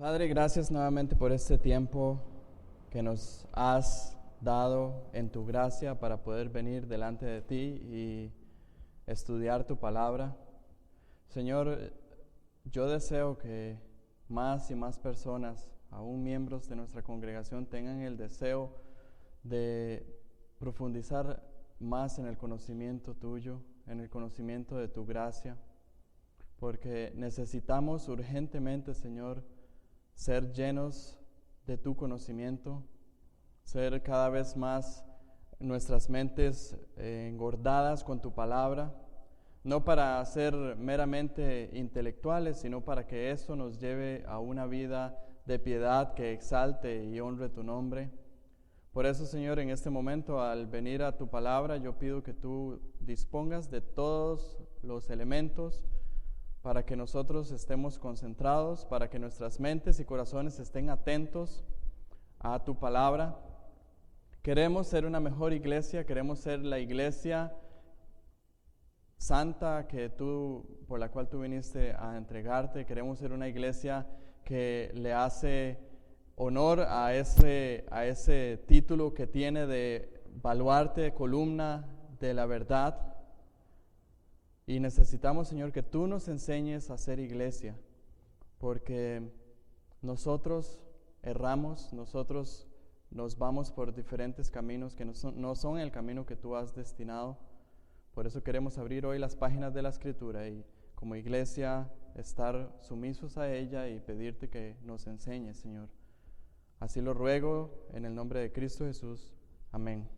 Padre, gracias nuevamente por este tiempo que nos has dado en tu gracia para poder venir delante de ti y estudiar tu palabra. Señor, yo deseo que más y más personas, aún miembros de nuestra congregación, tengan el deseo de profundizar más en el conocimiento tuyo, en el conocimiento de tu gracia, porque necesitamos urgentemente, Señor, ser llenos de tu conocimiento, ser cada vez más nuestras mentes engordadas con tu palabra, no para ser meramente intelectuales, sino para que eso nos lleve a una vida de piedad que exalte y honre tu nombre. Por eso, Señor, en este momento, al venir a tu palabra, yo pido que tú dispongas de todos los elementos para que nosotros estemos concentrados, para que nuestras mentes y corazones estén atentos a tu palabra. Queremos ser una mejor iglesia, queremos ser la iglesia santa por la cual tú viniste a entregarte. Queremos ser una iglesia que le hace honor a ese título que tiene de baluarte, columna de la verdad. Y necesitamos, Señor, que tú nos enseñes a ser iglesia, porque nosotros erramos, nosotros nos vamos por diferentes caminos que no son el camino que tú has destinado. Por eso queremos abrir hoy las páginas de la Escritura y como iglesia estar sumisos a ella y pedirte que nos enseñes, Señor. Así lo ruego en el nombre de Cristo Jesús. Amén.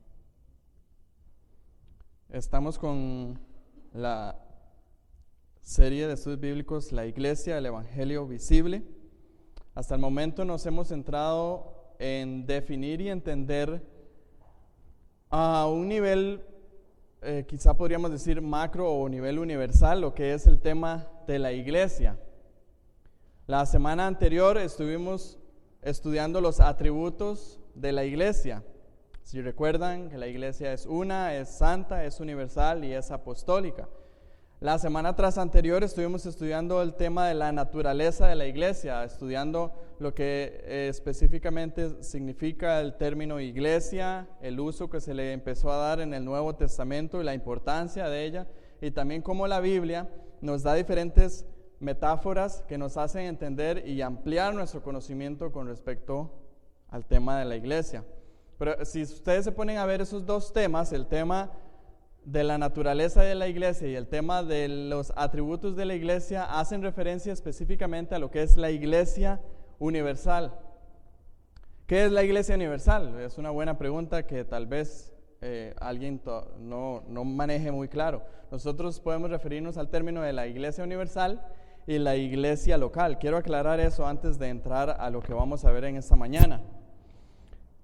Estamos con la serie de estudios bíblicos La Iglesia, el Evangelio Visible. Hasta el momento nos hemos centrado en definir y entender a un nivel, quizá podríamos decir macro o nivel universal, lo que es el tema de la iglesia. La semana anterior estuvimos estudiando los atributos de la iglesia. Si recuerdan que la iglesia es una, es santa, es universal y es apostólica. La semana tras anterior estuvimos estudiando el tema de la naturaleza de la iglesia, estudiando lo que específicamente significa el término iglesia, el uso que se le empezó a dar en el Nuevo Testamento y la importancia de ella, y también cómo la Biblia nos da diferentes metáforas que nos hacen entender y ampliar nuestro conocimiento con respecto al tema de la iglesia. Pero si ustedes se ponen a ver esos dos temas, el tema de la naturaleza de la iglesia y el tema de los atributos de la iglesia, hacen referencia específicamente a lo que es la iglesia universal. ¿Qué es la iglesia universal? Es una buena pregunta que tal vez alguien no maneje muy claro. Nosotros podemos referirnos al término de la iglesia universal y la iglesia local. Quiero aclarar eso antes de entrar a lo que vamos a ver en esta mañana.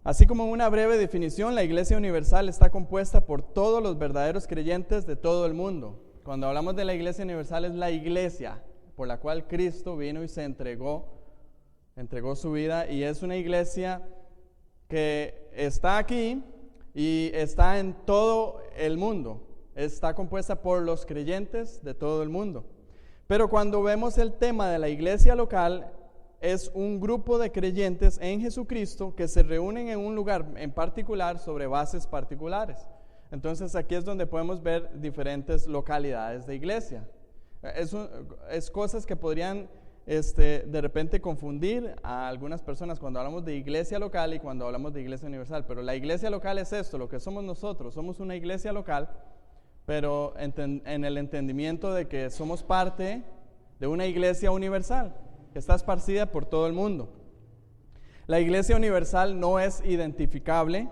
Así como en una breve definición, la iglesia universal está compuesta por todos los verdaderos creyentes de todo el mundo. Cuando hablamos de la iglesia universal, es la iglesia por la cual Cristo vino y se entregó su vida, y es una iglesia que está aquí y está en todo el mundo. Está compuesta por los creyentes de todo el mundo. Pero cuando vemos el tema de la iglesia local, es un grupo de creyentes en Jesucristo que se reúnen en un lugar en particular sobre bases particulares. Entonces aquí es donde podemos ver diferentes localidades de iglesia. Es cosas que podrían de repente confundir a algunas personas cuando hablamos de iglesia local y cuando hablamos de iglesia universal. Pero la iglesia local es esto, lo que somos nosotros. Somos una iglesia local, pero en el entendimiento de que somos parte de una iglesia universal que está esparcida por todo el mundo. La iglesia universal no es identificable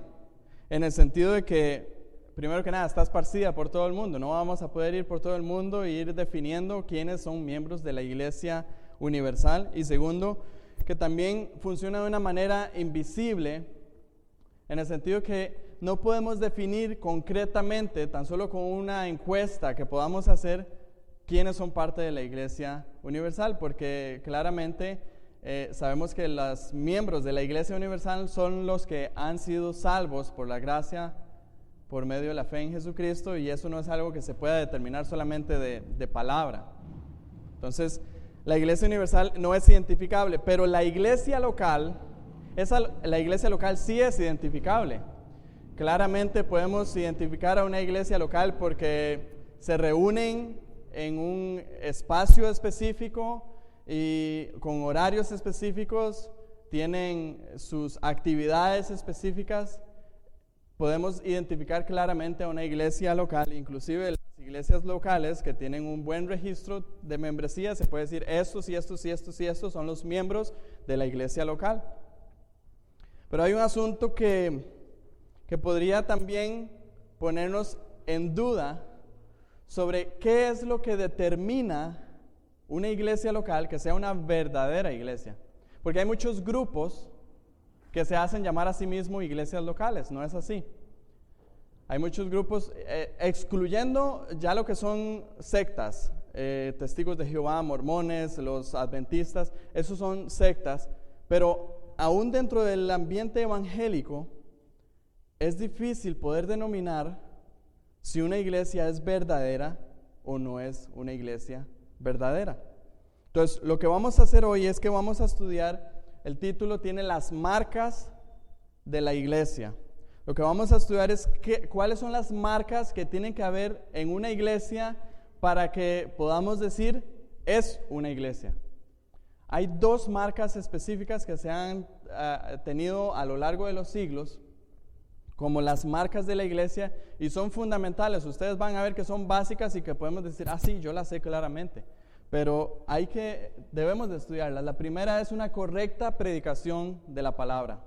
en el sentido de que, primero que nada, está esparcida por todo el mundo. No vamos a poder ir por todo el mundo e ir definiendo quiénes son miembros de la iglesia universal. Y segundo, que también funciona de una manera invisible, en el sentido que no podemos definir concretamente, tan solo con una encuesta que podamos hacer, quiénes son parte de la iglesia universal, porque claramente sabemos que los miembros de la iglesia universal son los que han sido salvos por la gracia, por medio de la fe en Jesucristo, y eso no es algo que se pueda determinar solamente de palabra. Entonces, la iglesia universal no es identificable, pero la iglesia local sí es identificable. Claramente podemos identificar a una iglesia local porque se reúnen en un espacio específico y con horarios específicos, tienen sus actividades específicas. Podemos identificar claramente a una iglesia local, inclusive las iglesias locales que tienen un buen registro de membresía, se puede decir estos y estos y estos y estos son los miembros de la iglesia local. Pero hay un asunto que podría también ponernos en duda sobre qué es lo que determina una iglesia local que sea una verdadera iglesia. Porque hay muchos grupos que se hacen llamar a sí mismos iglesias locales, no es así. Hay muchos grupos, excluyendo ya lo que son sectas, testigos de Jehová, mormones, los adventistas, esos son sectas, pero aún dentro del ambiente evangélico es difícil poder denominar si una iglesia es verdadera o no es una iglesia verdadera. Entonces, lo que vamos a hacer hoy es que vamos a estudiar, el título tiene las marcas de la iglesia. Lo que vamos a estudiar es cuáles son las marcas que tienen que haber en una iglesia para que podamos decir es una iglesia. Hay dos marcas específicas que se han tenido a lo largo de los siglos como las marcas de la iglesia y son fundamentales. Ustedes van a ver que son básicas y que podemos decir, sí, yo las sé claramente. Pero debemos de estudiarlas. La primera es una correcta predicación de la palabra.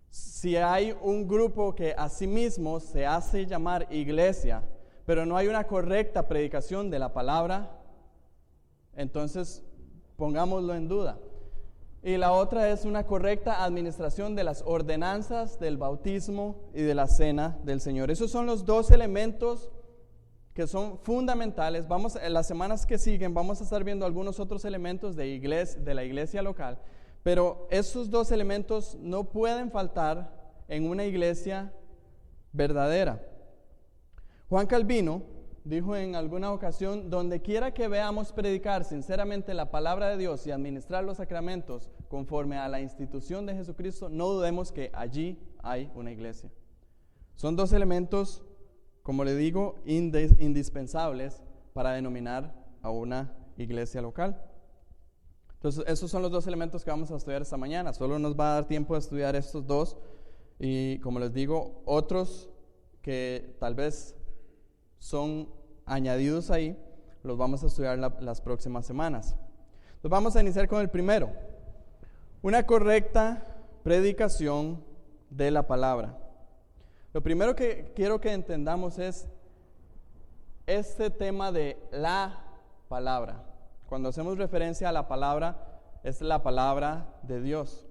Si hay un grupo que a sí mismo se hace llamar iglesia, pero no hay una correcta predicación de la palabra, entonces pongámoslo en duda. Y la otra es una correcta administración de las ordenanzas del bautismo y de la cena del Señor. Esos son los dos elementos que son fundamentales. En las semanas que siguen vamos a estar viendo algunos otros elementos de la iglesia local, pero esos dos elementos no pueden faltar en una iglesia verdadera. Juan Calvino dijo en alguna ocasión, donde quiera que veamos predicar sinceramente la palabra de Dios y administrar los sacramentos conforme a la institución de Jesucristo, no dudemos que allí hay una iglesia. Son dos elementos, como le digo, indispensables para denominar a una iglesia local. Entonces, esos son los dos elementos que vamos a estudiar esta mañana. Solo nos va a dar tiempo de estudiar estos dos y, como les digo, otros que tal vez son añadidos ahí, los vamos a estudiar las próximas semanas. Entonces, vamos a iniciar con el primero. Una correcta predicación de la palabra. Lo primero que quiero que entendamos es este tema de la palabra. Cuando hacemos referencia a la palabra, es la palabra de Dios.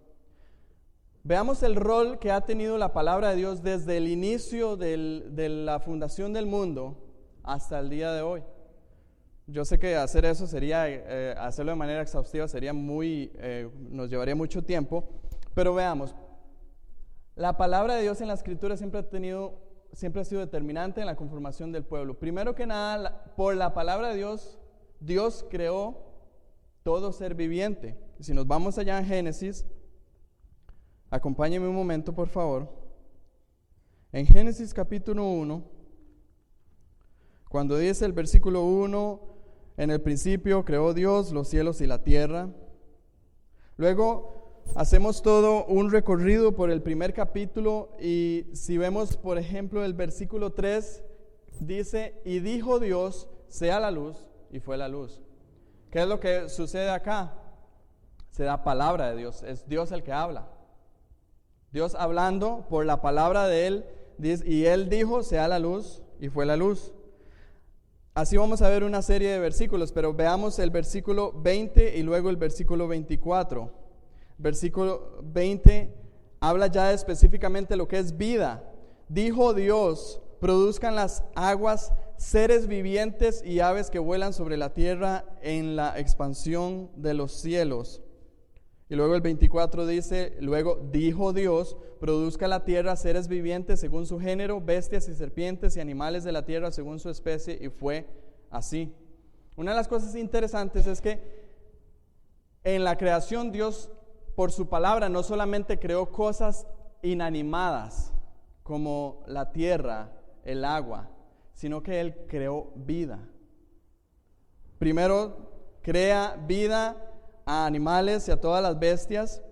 Veamos el rol que ha tenido la palabra de Dios desde el inicio de la fundación del mundo hasta el día de hoy. Yo sé que hacer eso sería, hacerlo de manera exhaustiva sería nos llevaría mucho tiempo, pero veamos, la palabra de Dios en la Escritura siempre ha sido determinante en la conformación del pueblo. Primero que nada, por la palabra de Dios, Dios creó todo ser viviente. Si nos vamos allá en Génesis, acompáñenme un momento, por favor. En Génesis capítulo 1, cuando dice el versículo 1, en el principio creó Dios los cielos y la tierra. Luego hacemos todo un recorrido por el primer capítulo y si vemos, por ejemplo, el versículo 3, dice, y dijo Dios, sea la luz, y fue la luz. ¿Qué es lo que sucede acá? Se da palabra de Dios, es Dios el que habla. Dios hablando por la palabra de Él, y Él dijo, sea la luz, y fue la luz. Así vamos a ver una serie de versículos, pero veamos el versículo 20 y luego el versículo 24. Versículo 20 habla ya específicamente lo que es vida. Dijo Dios, produzcan las aguas seres vivientes y aves que vuelan sobre la tierra en la expansión de los cielos. Y luego el 24 dice, luego dijo Dios, produzca la tierra seres vivientes según su género, bestias y serpientes y animales de la tierra según su especie, y fue así. Una de las cosas interesantes es que en la creación Dios, por su palabra, no solamente creó cosas inanimadas como la tierra, el agua, sino que Él creó vida. Primero crea vida a animales y a todas las bestias,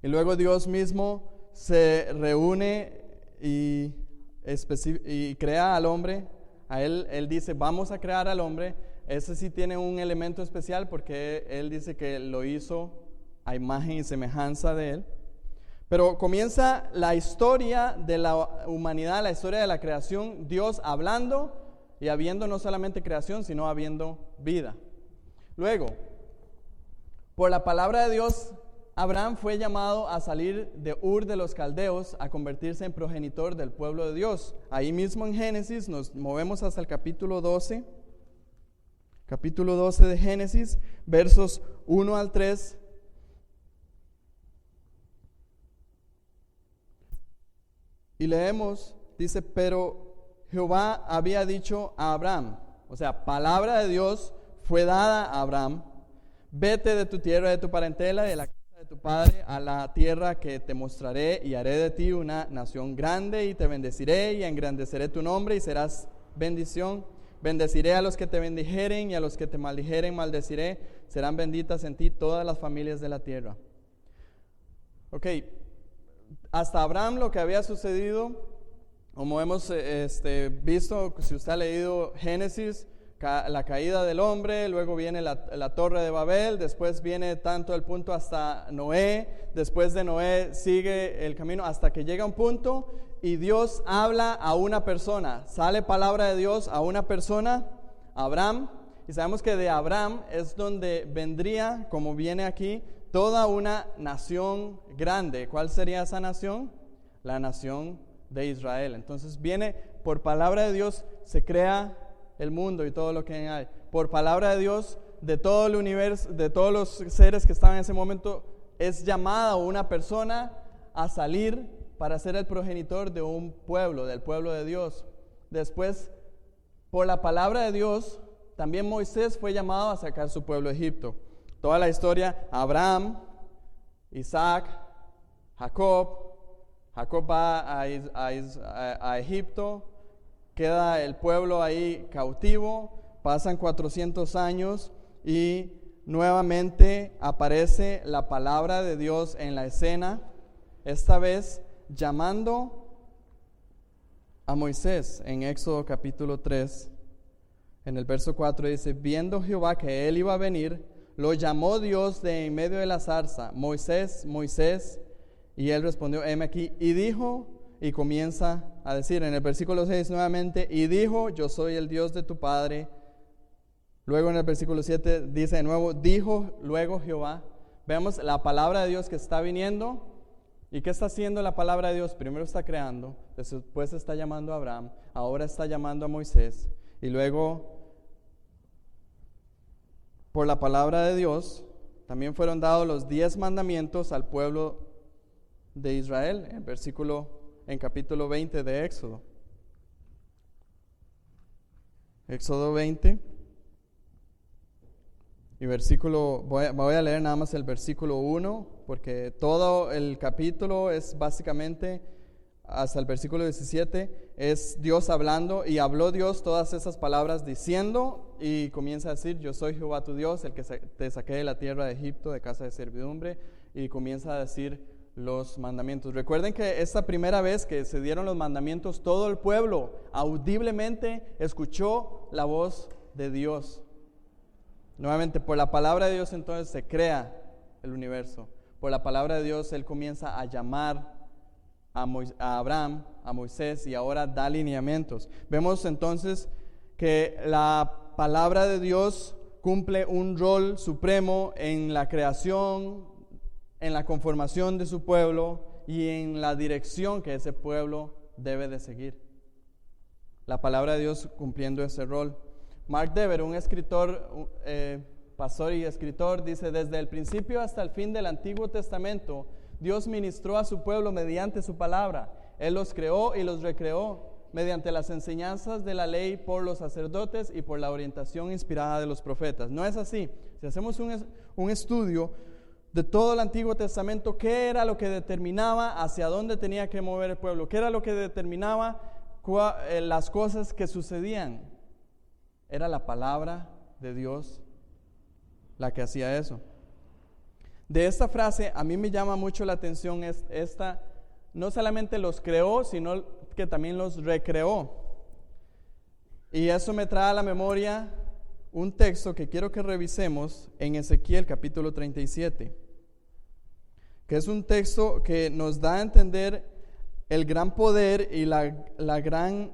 y luego Dios mismo se reúne y crea al hombre. A él dice, vamos a crear al hombre. Ese sí tiene un elemento especial porque Él dice que lo hizo a imagen y semejanza de Él. Pero comienza la historia de la humanidad, la historia de la creación, Dios hablando y habiendo no solamente creación, sino habiendo vida. Luego, por la palabra de Dios, Abraham fue llamado a salir de Ur de los Caldeos a convertirse en progenitor del pueblo de Dios. Ahí mismo en Génesis nos movemos hasta el capítulo 12. Capítulo 12 de Génesis, versos 1 al 3. Y leemos, dice, pero Jehová había dicho a Abraham, o sea, palabra de Dios fue dada a Abraham, vete de tu tierra, de tu parentela, de la casa de tu padre, a la tierra que te mostraré, y haré de ti una nación grande, y te bendeciré, y engrandeceré tu nombre, y serás bendición. Bendeciré a los que te bendijeren, y a los que te maldijeren maldeciré, serán benditas en ti todas las familias de la tierra. Ok, hasta Abraham lo que había sucedido, como hemos visto, si usted ha leído Génesis, la caída del hombre, luego viene la torre de Babel, después viene tanto el punto hasta Noé, después de Noé sigue el camino hasta que llega un punto y Dios habla a una persona, sale palabra de Dios a una persona, Abraham, y sabemos que de Abraham es donde vendría, como viene aquí, toda una nación grande. ¿Cuál sería esa nación? La nación de Israel. Entonces viene por palabra de Dios, se crea el mundo y todo lo que hay. Por palabra de Dios, de todo el universo, de todos los seres que estaban en ese momento, es llamada una persona a salir para ser el progenitor de un pueblo, del pueblo de Dios. Después, por la palabra de Dios, también Moisés fue llamado a sacar su pueblo de Egipto. Toda la historia, Abraham, Isaac, Jacob va a Egipto, queda el pueblo ahí cautivo, pasan 400 años y nuevamente aparece la palabra de Dios en la escena, esta vez llamando a Moisés en Éxodo capítulo 3, en el verso 4 dice, viendo Jehová que él iba a venir, lo llamó Dios de en medio de la zarza, Moisés, Moisés, y él respondió, heme aquí, y dijo, y comienza a decir en el versículo 6 nuevamente, y dijo, yo soy el Dios de tu padre. Luego en el versículo 7 dice de nuevo, dijo luego Jehová. Veamos la palabra de Dios que está viniendo. ¿Y qué está haciendo la palabra de Dios? Primero está creando, después está llamando a Abraham, ahora está llamando a Moisés, y luego por la palabra de Dios también fueron dados los 10 mandamientos al pueblo de Israel, en capítulo 20 de Éxodo. Éxodo 20 y voy a leer nada más el versículo 1, porque todo el capítulo es básicamente hasta el versículo 17, es Dios hablando, y habló Dios todas esas palabras diciendo, y comienza a decir, yo soy Jehová tu Dios, el que te saqué de la tierra de Egipto, de casa de servidumbre, y comienza a decir los mandamientos. Recuerden que esta primera vez que se dieron los mandamientos, todo el pueblo audiblemente escuchó la voz de Dios. Nuevamente, por la palabra de Dios entonces se crea el universo. Por la palabra de Dios Él comienza a llamar a Abraham, a Moisés, y ahora da lineamientos. Vemos entonces que la palabra de Dios cumple un rol supremo en la creación, en la conformación de su pueblo y en la dirección que ese pueblo debe de seguir. La palabra de Dios cumpliendo ese rol. Mark Dever, un escritor, pastor y escritor, dice, desde el principio hasta el fin del Antiguo Testamento, Dios ministró a su pueblo mediante su palabra. Él los creó y los recreó. mediante las enseñanzas de la ley por los sacerdotes y por la orientación inspirada de los profetas. No es así. Si hacemos un estudio de todo el Antiguo Testamento, ¿qué era lo que determinaba hacia dónde tenía que mover el pueblo? ¿Qué era lo que determinaba las cosas que sucedían? Era la palabra de Dios la que hacía eso. De esta frase a mí me llama mucho la atención esta, no solamente los creó, sino que también los recreó. Y eso me trae a la memoria un texto que quiero que revisemos en Ezequiel capítulo 37, que es un texto que nos da a entender el gran poder y la gran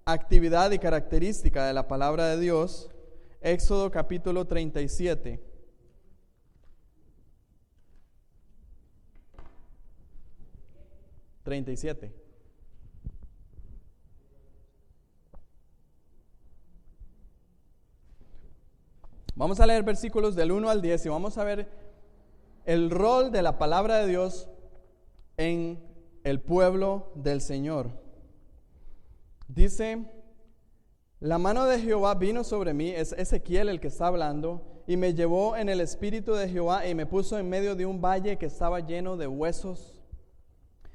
actividad y característica de la palabra de Dios. Éxodo capítulo 37. Vamos a leer versículos del 1 al 10 y vamos a ver el rol de la palabra de Dios en el pueblo del Señor. Dice: la mano de Jehová vino sobre mí, es Ezequiel el que está hablando, y me llevó en el espíritu de Jehová y me puso en medio de un valle que estaba lleno de huesos,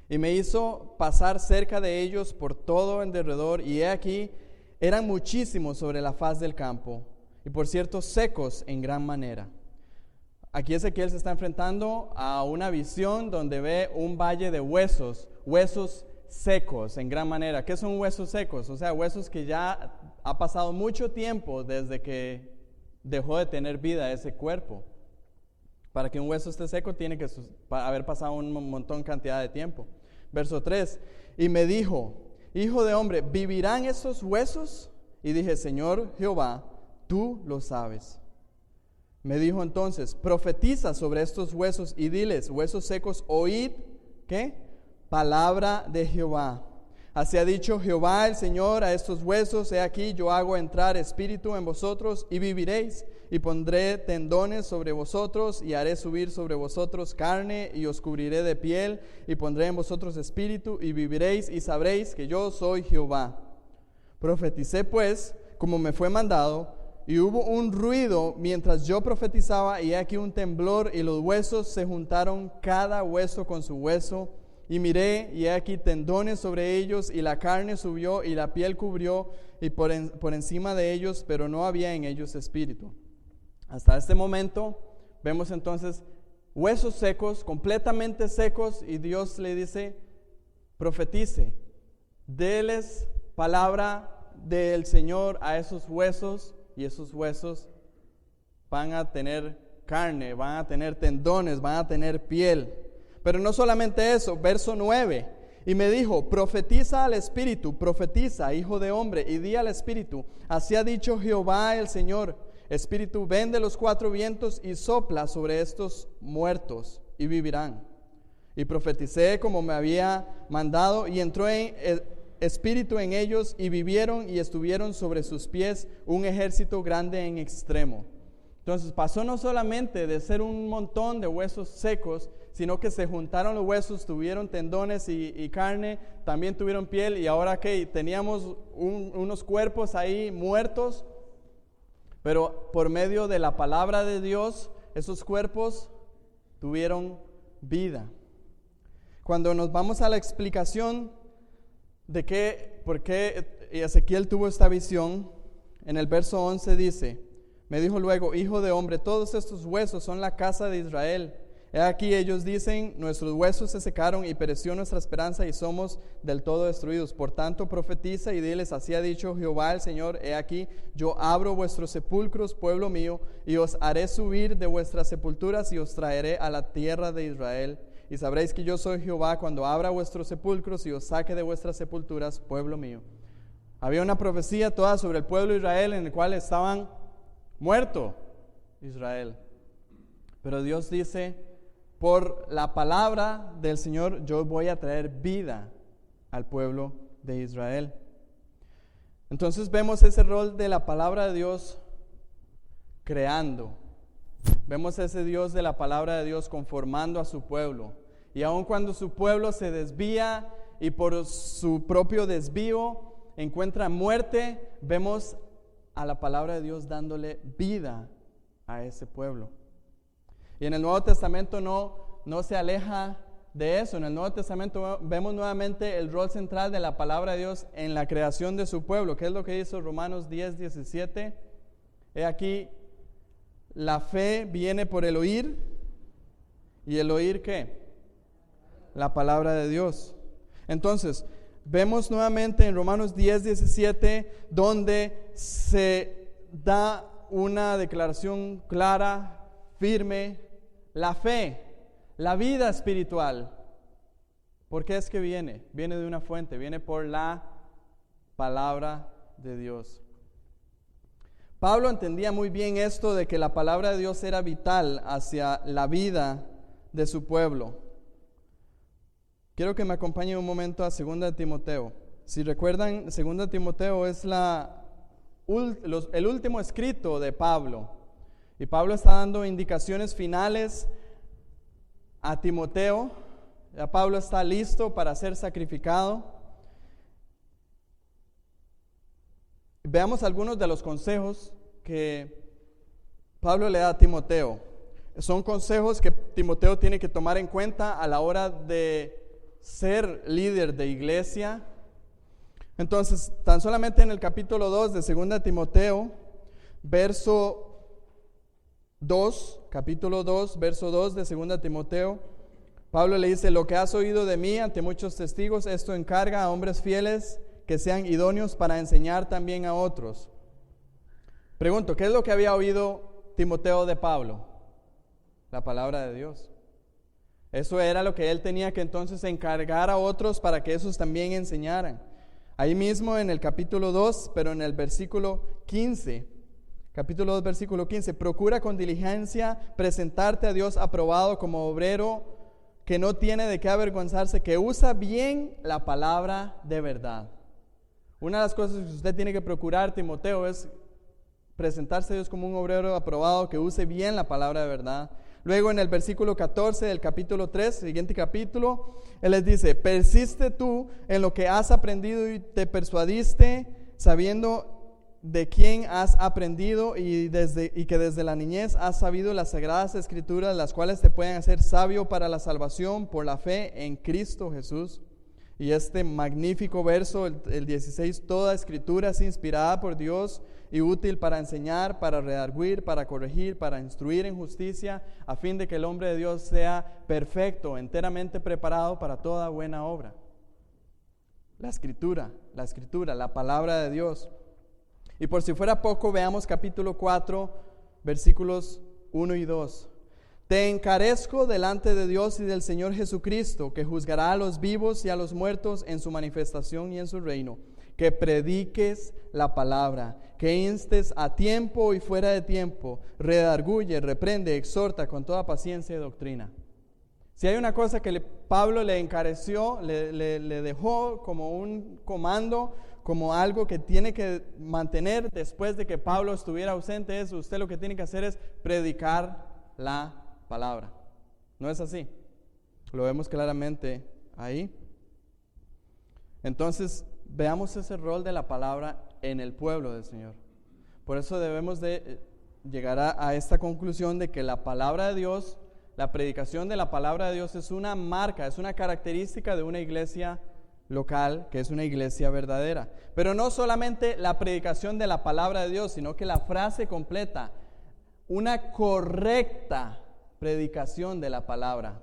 y me hizo pasar cerca de ellos por todo en derredor, y he aquí, eran muchísimos sobre la faz del campo, y por cierto secos en gran manera. Aquí Ezequiel se está enfrentando a una visión donde ve un valle de huesos secos en gran manera. ¿Qué son huesos secos? O sea, huesos que ya ha pasado mucho tiempo desde que dejó de tener vida ese cuerpo. Para que un hueso esté seco tiene que haber pasado un montón cantidad de tiempo. Verso 3, y me dijo: hijo de hombre, ¿vivirán estos huesos? Y dije: Señor Jehová, tú lo sabes. Me dijo entonces: profetiza sobre estos huesos y diles: huesos secos, oíd, ¿qué? Palabra de Jehová. Así ha dicho Jehová el Señor a estos huesos: he aquí, yo hago entrar espíritu en vosotros y viviréis, y pondré tendones sobre vosotros, y haré subir sobre vosotros carne, y os cubriré de piel, y pondré en vosotros espíritu, y viviréis, y sabréis que yo soy Jehová. Profeticé pues como me fue mandado, y hubo un ruido mientras yo profetizaba, y he aquí un temblor, y los huesos se juntaron cada hueso con su hueso, y miré, y he aquí tendones sobre ellos, y la carne subió, y la piel cubrió, y por encima de ellos, pero no había en ellos espíritu. Hasta este momento vemos entonces huesos secos, completamente secos, y Dios le dice: profetice, déles palabra del Señor a esos huesos, y esos huesos van a tener carne, van a tener tendones, van a tener piel. Pero no solamente eso, verso 9, y me dijo: profetiza al espíritu, profetiza, hijo de hombre, y di al espíritu: así ha dicho Jehová el Señor, espíritu, ven de los cuatro vientos y sopla sobre estos muertos, y vivirán. Y profeticé como me había mandado, y entró espíritu en ellos, y vivieron, y estuvieron sobre sus pies un ejército grande en extremo. Entonces pasó no solamente de ser un montón de huesos secos, sino que se juntaron los huesos, tuvieron tendones y carne, también tuvieron piel, y ahora que teníamos unos cuerpos ahí muertos, pero por medio de la palabra de Dios, esos cuerpos tuvieron vida. Cuando nos vamos a la explicación de por qué Ezequiel tuvo esta visión, en el verso 11 dice: me dijo luego: hijo de hombre, todos estos huesos son la casa de Israel. He aquí, ellos dicen: nuestros huesos se secaron y pereció nuestra esperanza y somos del todo destruidos. Por tanto, profetiza y diles: así ha dicho Jehová el Señor: he aquí, yo abro vuestros sepulcros, pueblo mío, y os haré subir de vuestras sepulturas y os traeré a la tierra de Israel. Y sabréis que yo soy Jehová cuando abra vuestros sepulcros y os saque de vuestras sepulturas, pueblo mío. Había una profecía toda sobre el pueblo de Israel en el cual estaban muerto Israel. Pero Dios dice: por la palabra del Señor yo voy a traer vida al pueblo de Israel. Entonces vemos ese rol de la palabra de Dios creando. Vemos ese Dios de la palabra de Dios conformando a su pueblo. Y aun cuando su pueblo se desvía y por su propio desvío encuentra muerte, vemos a la palabra de Dios dándole vida a ese pueblo. Y en el Nuevo Testamento no se aleja de eso. En el Nuevo Testamento vemos nuevamente el rol central de la palabra de Dios en la creación de su pueblo. ¿Qué es lo que dice Romanos 10:17? He aquí, la fe viene por el oír, ¿y el oír qué? La palabra de Dios. Entonces, vemos nuevamente en Romanos 10:17 donde se da una declaración clara, firme, la fe, la vida espiritual. ¿Por qué es que viene? Viene de una fuente, viene por la palabra de Dios. Pablo entendía muy bien esto de que la palabra de Dios era vital hacia la vida de su pueblo. Quiero que me acompañen un momento a 2 Timoteo. Si recuerdan, 2 Timoteo es el último escrito de Pablo. Y Pablo está dando indicaciones finales a Timoteo. Ya Pablo está listo para ser sacrificado. Veamos algunos de los consejos que Pablo le da a Timoteo. Son consejos que Timoteo tiene que tomar en cuenta a la hora de ser líder de iglesia. Entonces, tan solamente en el capítulo 2 de 2 Timoteo, capítulo 2, verso 2 de 2 Timoteo, Pablo le dice: lo que has oído de mí ante muchos testigos, esto encarga a hombres fieles que sean idóneos para enseñar también a otros. Pregunto, ¿qué es lo que había oído Timoteo de Pablo? La palabra de Dios. Eso era lo que él tenía que entonces encargar a otros para que esos también enseñaran. Ahí mismo en el capítulo 2, pero en el versículo 15, capítulo 2, versículo 15, procura con diligencia presentarte a Dios aprobado como obrero que no tiene de qué avergonzarse, que usa bien la palabra de verdad. Una de las cosas que usted tiene que procurar, Timoteo, es presentarse a Dios como un obrero aprobado que use bien la palabra de verdad. Luego en el versículo 14 del capítulo 3, siguiente capítulo, él les dice: persiste tú en lo que has aprendido y te persuadiste, sabiendo de quién has aprendido y que desde la niñez has sabido las sagradas escrituras, las cuales te pueden hacer sabio para la salvación por la fe en Cristo Jesús. Y este magnífico verso, el 16, toda escritura es inspirada por Dios y útil para enseñar, para redarguir, para corregir, para instruir en justicia, a fin de que el hombre de Dios sea perfecto, enteramente preparado para toda buena obra. La escritura, la palabra de Dios. Y por si fuera poco, veamos capítulo 4, versículos 1 y 2. Te encarezco delante de Dios y del Señor Jesucristo, que juzgará a los vivos y a los muertos en su manifestación y en su reino, que prediques la palabra, que instes a tiempo y fuera de tiempo, redarguye, reprende, exhorta con toda paciencia y doctrina. Si hay una cosa que Pablo le encareció, le dejó como un comando, como algo que tiene que mantener después de que Pablo estuviera ausente, es: usted lo que tiene que hacer es predicar la palabra. ¿No es así? Lo vemos claramente ahí. Entonces, veamos ese rol de la palabra en el pueblo del Señor. Por eso debemos de llegar a esta conclusión de que la palabra de Dios, la predicación de la palabra de Dios es una marca, es una característica de una iglesia local, que es una iglesia verdadera. Pero no solamente la predicación de la palabra de Dios, sino que la frase completa: una correcta predicación de la palabra.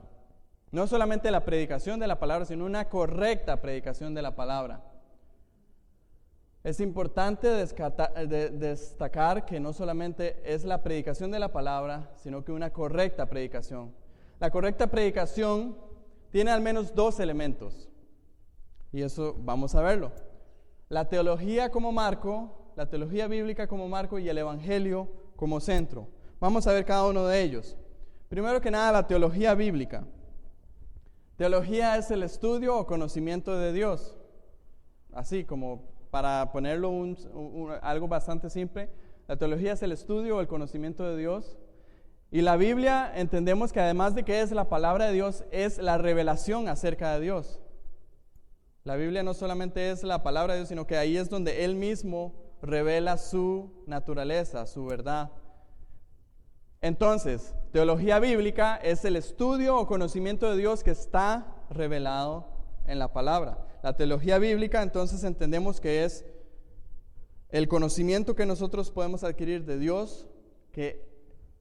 No solamente la predicación de la palabra, sino una correcta predicación de la palabra. Es importante destacar que no solamente es la predicación de la palabra, sino que una correcta predicación. La correcta predicación tiene al menos dos elementos, y eso vamos a verlo. La teología como marco, la teología bíblica como marco, y el evangelio como centro. Vamos a ver cada uno de ellos. Primero que nada, la teología bíblica. Teología es el estudio o conocimiento de Dios. Así como para ponerlo algo bastante simple, la teología es el estudio o el conocimiento de Dios. Y la Biblia, entendemos que además de que es la palabra de Dios, es la revelación acerca de Dios. La Biblia no solamente es la palabra de Dios, sino que ahí es donde Él mismo revela su naturaleza, su verdad. Entonces, teología bíblica es el estudio o conocimiento de Dios que está revelado en la palabra. La teología bíblica, entonces, entendemos que es el conocimiento que nosotros podemos adquirir de Dios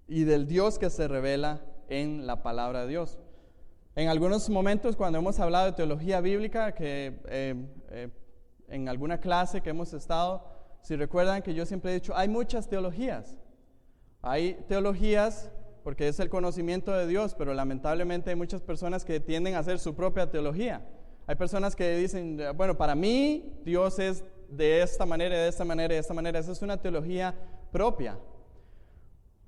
y del Dios que se revela en la palabra de Dios. En algunos momentos, cuando hemos hablado de teología bíblica, en alguna clase que hemos estado, si recuerdan que yo siempre he dicho, hay muchas teologías. Hay teologías porque es el conocimiento de Dios, pero lamentablemente hay muchas personas que tienden a hacer su propia teología. Hay personas que dicen, bueno, para mí Dios es de esta manera, de esta manera, de esta manera. Esa es una teología propia.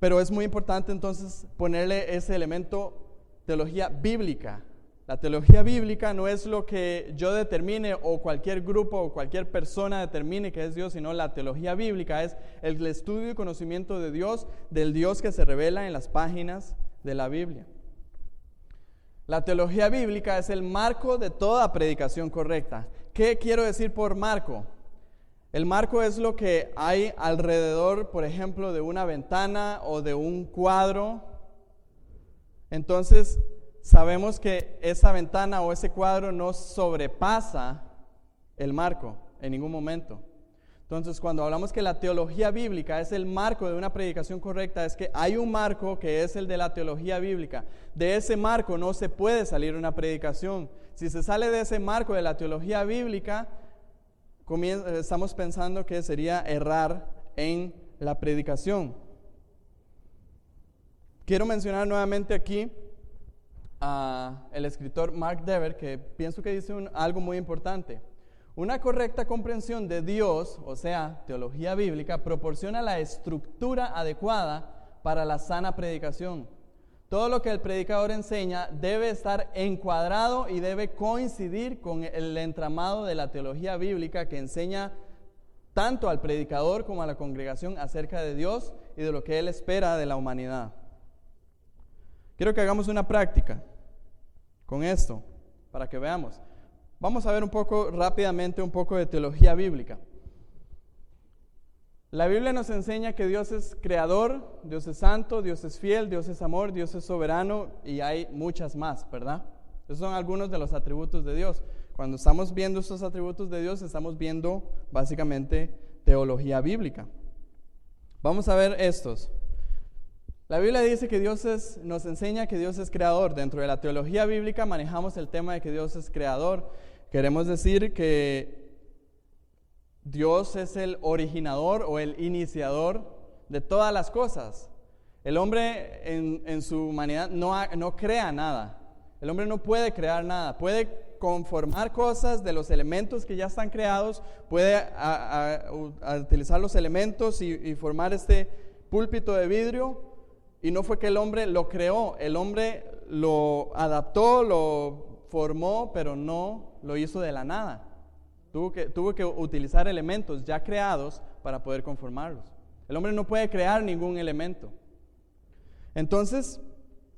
Pero es muy importante entonces ponerle ese elemento teología bíblica. La teología bíblica no es lo que yo determine o cualquier grupo o cualquier persona determine que es Dios, sino la teología bíblica es el estudio y conocimiento de Dios, del Dios que se revela en las páginas de la Biblia. La teología bíblica es el marco de toda predicación correcta. ¿Qué quiero decir por marco? El marco es lo que hay alrededor, por ejemplo, de una ventana o de un cuadro. Entonces, sabemos que esa ventana o ese cuadro no sobrepasa el marco en ningún momento. Entonces, cuando hablamos que la teología bíblica es el marco de una predicación correcta, es que hay un marco que es el de la teología bíblica. De ese marco no se puede salir una predicación. Si se sale de ese marco de la teología bíblica, estamos pensando que sería errar en la predicación. Quiero mencionar nuevamente aquí el escritor Mark Dever, que pienso que dice algo muy importante. Una correcta comprensión de Dios, o sea, teología bíblica, proporciona la estructura adecuada para la sana predicación. Todo lo que el predicador enseña debe estar encuadrado y debe coincidir con el entramado de la teología bíblica que enseña tanto al predicador como a la congregación acerca de Dios y de lo que Él espera de la humanidad. Quiero que hagamos una práctica con esto, para que veamos. Vamos a ver rápidamente un poco de teología bíblica. La Biblia nos enseña que Dios es creador, Dios es santo, Dios es fiel, Dios es amor, Dios es soberano y hay muchas más, ¿verdad? Esos son algunos de los atributos de Dios. Cuando estamos viendo estos atributos de Dios, estamos viendo básicamente teología bíblica. Vamos a ver estos. La Biblia dice que nos enseña que Dios es creador. Dentro de la teología bíblica manejamos el tema de que Dios es creador. Queremos decir que Dios es el originador o el iniciador de todas las cosas. El hombre en su humanidad no crea nada. El hombre no puede crear nada. Puede conformar cosas de los elementos que ya están creados. Puede utilizar los elementos y formar este púlpito de vidrio. Y no fue que el hombre lo creó, el hombre lo adaptó, lo formó, pero no lo hizo de la nada. Tuvo que utilizar elementos ya creados para poder conformarlos. El hombre no puede crear ningún elemento. Entonces,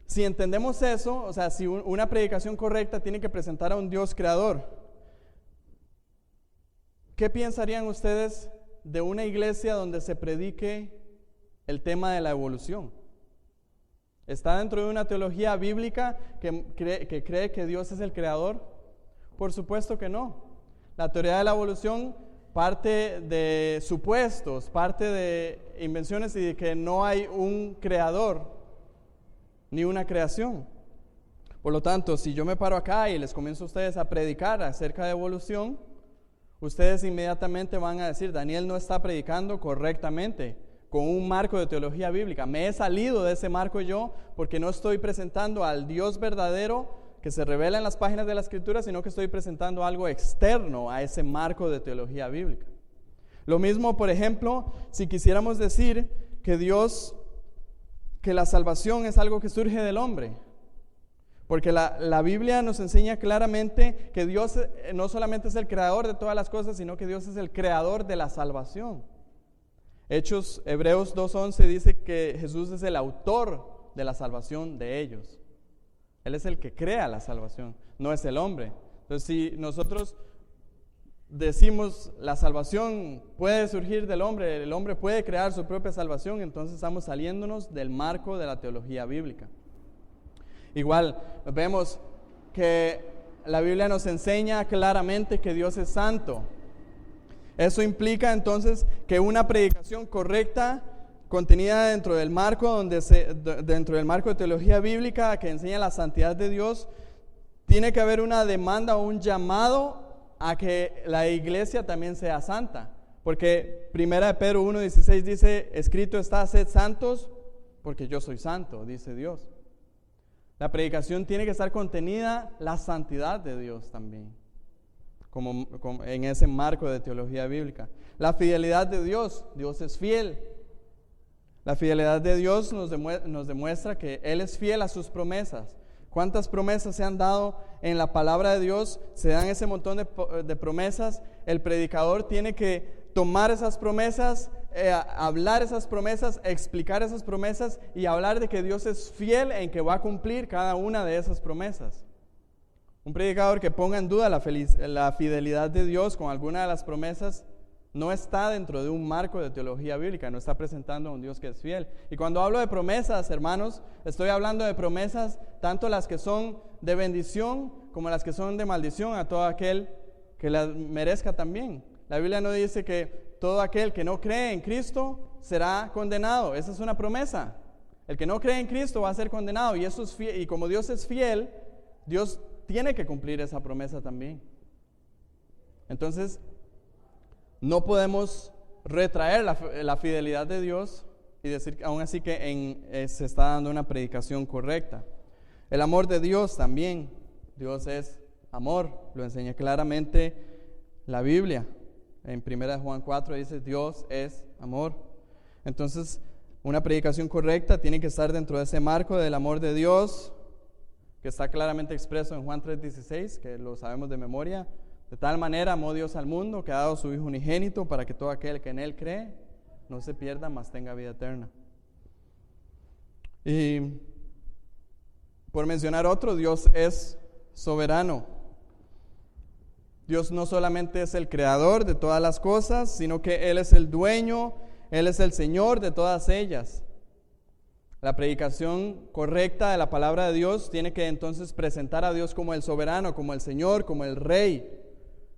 si entendemos eso, o sea, si una predicación correcta tiene que presentar a un Dios creador, ¿qué pensarían ustedes de una iglesia donde se predique el tema de la evolución? ¿Está dentro de una teología bíblica que cree que Dios es el creador? Por supuesto que no. La teoría de la evolución parte de supuestos, parte de invenciones y de que no hay un creador ni una creación. Por lo tanto, si yo me paro acá y les comienzo a ustedes a predicar acerca de evolución, ustedes inmediatamente van a decir, Daniel no está predicando correctamente, con un marco de teología bíblica. Me he salido de ese marco yo porque no estoy presentando al Dios verdadero que se revela en las páginas de la Escritura, sino que estoy presentando algo externo a ese marco de teología bíblica. Lo mismo, por ejemplo, si quisiéramos decir que la salvación es algo que surge del hombre. Porque la Biblia nos enseña claramente que Dios no solamente es el creador de todas las cosas, sino que Dios es el creador de la salvación. Hebreos 2:11 dice que Jesús es el autor de la salvación de ellos. Él es el que crea la salvación, no es el hombre. Entonces, si nosotros decimos la salvación puede surgir del hombre, el hombre puede crear su propia salvación, entonces estamos saliéndonos del marco de la teología bíblica. Igual vemos que la Biblia nos enseña claramente que Dios es santo. Eso implica entonces que una predicación correcta, contenida dentro del marco dentro del marco de teología bíblica que enseña la santidad de Dios, tiene que haber una demanda o un llamado a que la iglesia también sea santa. Porque 1 Pedro 1:16 dice, escrito está, sed santos, porque yo soy santo, dice Dios. La predicación tiene que estar contenida la santidad de Dios también, como en ese marco de teología bíblica. La fidelidad de Dios, Dios es fiel. La fidelidad de Dios nos demuestra que Él es fiel a sus promesas. ¿Cuántas promesas se han dado en la palabra de Dios? Se dan ese montón de promesas. El predicador tiene que tomar esas promesas, hablar esas promesas, explicar esas promesas y hablar de que Dios es fiel en que va a cumplir cada una de esas promesas. Un predicador que ponga en duda la fidelidad de Dios con alguna de las promesas no está dentro de un marco de teología bíblica, no está presentando a un Dios que es fiel. Y cuando hablo de promesas, hermanos, estoy hablando de promesas tanto las que son de bendición como las que son de maldición a todo aquel que las merezca también. La Biblia no dice que todo aquel que no cree en Cristo será condenado. Esa es una promesa. El que no cree en Cristo va a ser condenado, y eso es fiel, y como Dios es fiel, Dios tiene que cumplir esa promesa también. Entonces, no podemos retraer la fidelidad de Dios y decir aún así que se está dando una predicación correcta. El amor de Dios también. Dios es amor, lo enseña claramente la Biblia. En 1 Juan 4 dice, Dios es amor. Entonces, una predicación correcta tiene que estar dentro de ese marco del amor de Dios, que está claramente expreso en Juan 3:16, que lo sabemos de memoria. De tal manera amó Dios al mundo, que ha dado su Hijo unigénito, para que todo aquel que en Él cree no se pierda, mas tenga vida eterna. Y por mencionar otro, Dios es soberano. Dios no solamente es el creador de todas las cosas, sino que Él es el dueño, Él es el Señor de todas ellas. La predicación correcta de la palabra de Dios tiene que entonces presentar a Dios como el soberano, como el Señor, como el Rey.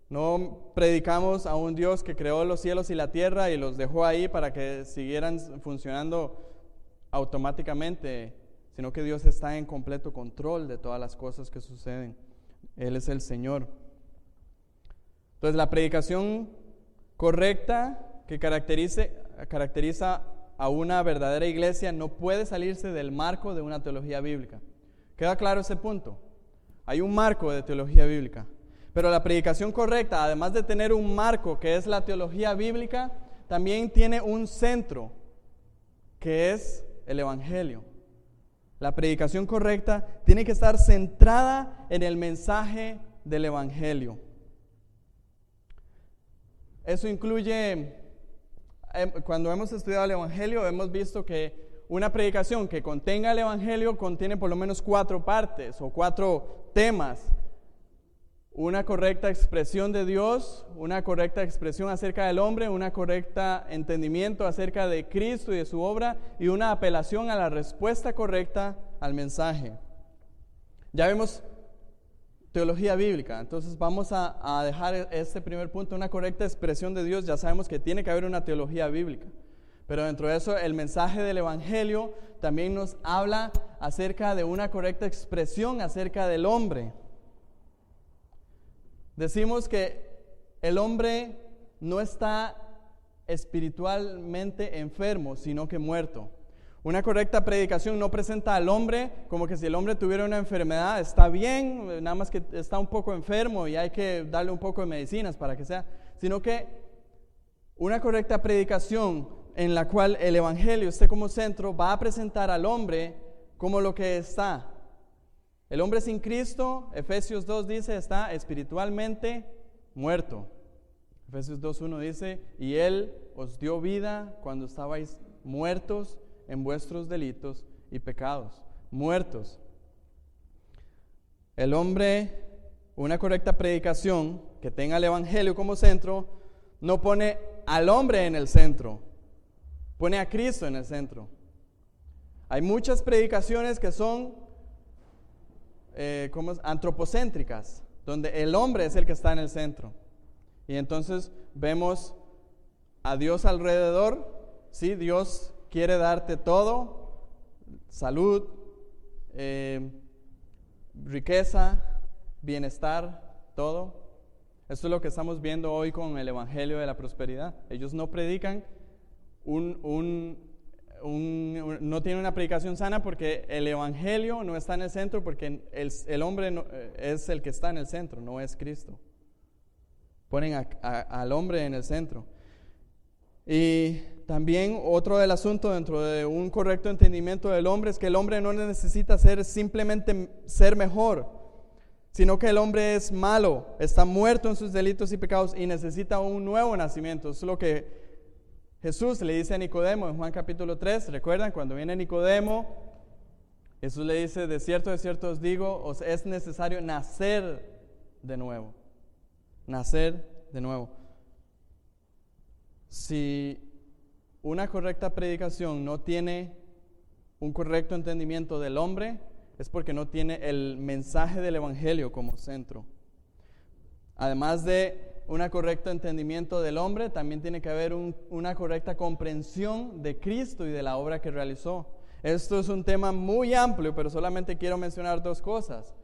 No predicamos a un Dios que creó los cielos y la tierra y los dejó ahí para que siguieran funcionando automáticamente, sino que Dios está en completo control de todas las cosas que suceden. Él es el Señor. Entonces, la predicación correcta que caracteriza a una verdadera iglesia no puede salirse del marco de una teología bíblica. ¿Queda claro ese punto? Hay un marco de teología bíblica. Pero la predicación correcta, además de tener un marco que es la teología bíblica, también tiene un centro, que es el Evangelio. La predicación correcta tiene que estar centrada en el mensaje del Evangelio. Eso incluye, cuando hemos estudiado el Evangelio, hemos visto que una predicación que contenga el Evangelio contiene por lo menos 4 partes o 4 temas. Una correcta expresión de Dios, una correcta expresión acerca del hombre, una correcta entendimiento acerca de Cristo y de su obra, y una apelación a la respuesta correcta al mensaje. Ya vemos teología bíblica, entonces vamos a dejar este primer punto, una correcta expresión de Dios. Ya sabemos que tiene que haber una teología bíblica, pero dentro de eso el mensaje del Evangelio también nos habla acerca de una correcta expresión acerca del hombre. Decimos que el hombre no está espiritualmente enfermo, sino que muerto. Una correcta predicación no presenta al hombre como que si el hombre tuviera una enfermedad, está bien, nada más que está un poco enfermo y hay que darle un poco de medicinas para que sea, sino que una correcta predicación en la cual el Evangelio esté como centro va a presentar al hombre como lo que está. El hombre sin Cristo, Efesios 2 dice, está espiritualmente muerto. Efesios 2:1 dice, y Él os dio vida cuando estabais muertos en vuestros delitos y pecados. Muertos. El hombre una correcta predicación que tenga el Evangelio como centro no pone al hombre en el centro, pone a Cristo en el centro. Hay muchas predicaciones que son antropocéntricas, donde el hombre es el que está en el centro. Y entonces vemos a Dios alrededor. Sí, Dios quiere darte todo: salud, riqueza, bienestar, todo. Esto es lo que estamos viendo hoy con el Evangelio de la Prosperidad. Ellos no predican no tienen una predicación sana porque el Evangelio no está en el centro, porque el hombre es el que está en el centro, no es Cristo. Ponen al hombre en el centro. Y también otro del asunto dentro de un correcto entendimiento del hombre es que el hombre no necesita simplemente ser mejor, sino que el hombre es malo, está muerto en sus delitos y pecados y necesita un nuevo nacimiento. Eso es lo que Jesús le dice a Nicodemo en Juan capítulo 3. ¿Recuerdan? Cuando viene Nicodemo, Jesús le dice: de cierto os digo, os es necesario nacer de nuevo. Nacer de nuevo. Si una correcta predicación no tiene un correcto entendimiento del hombre, es porque no tiene el mensaje del Evangelio como centro. Además de un correcto entendimiento del hombre, también tiene que haber una correcta comprensión de Cristo y de la obra que realizó. Esto es un tema muy amplio, pero solamente quiero mencionar dos cosas.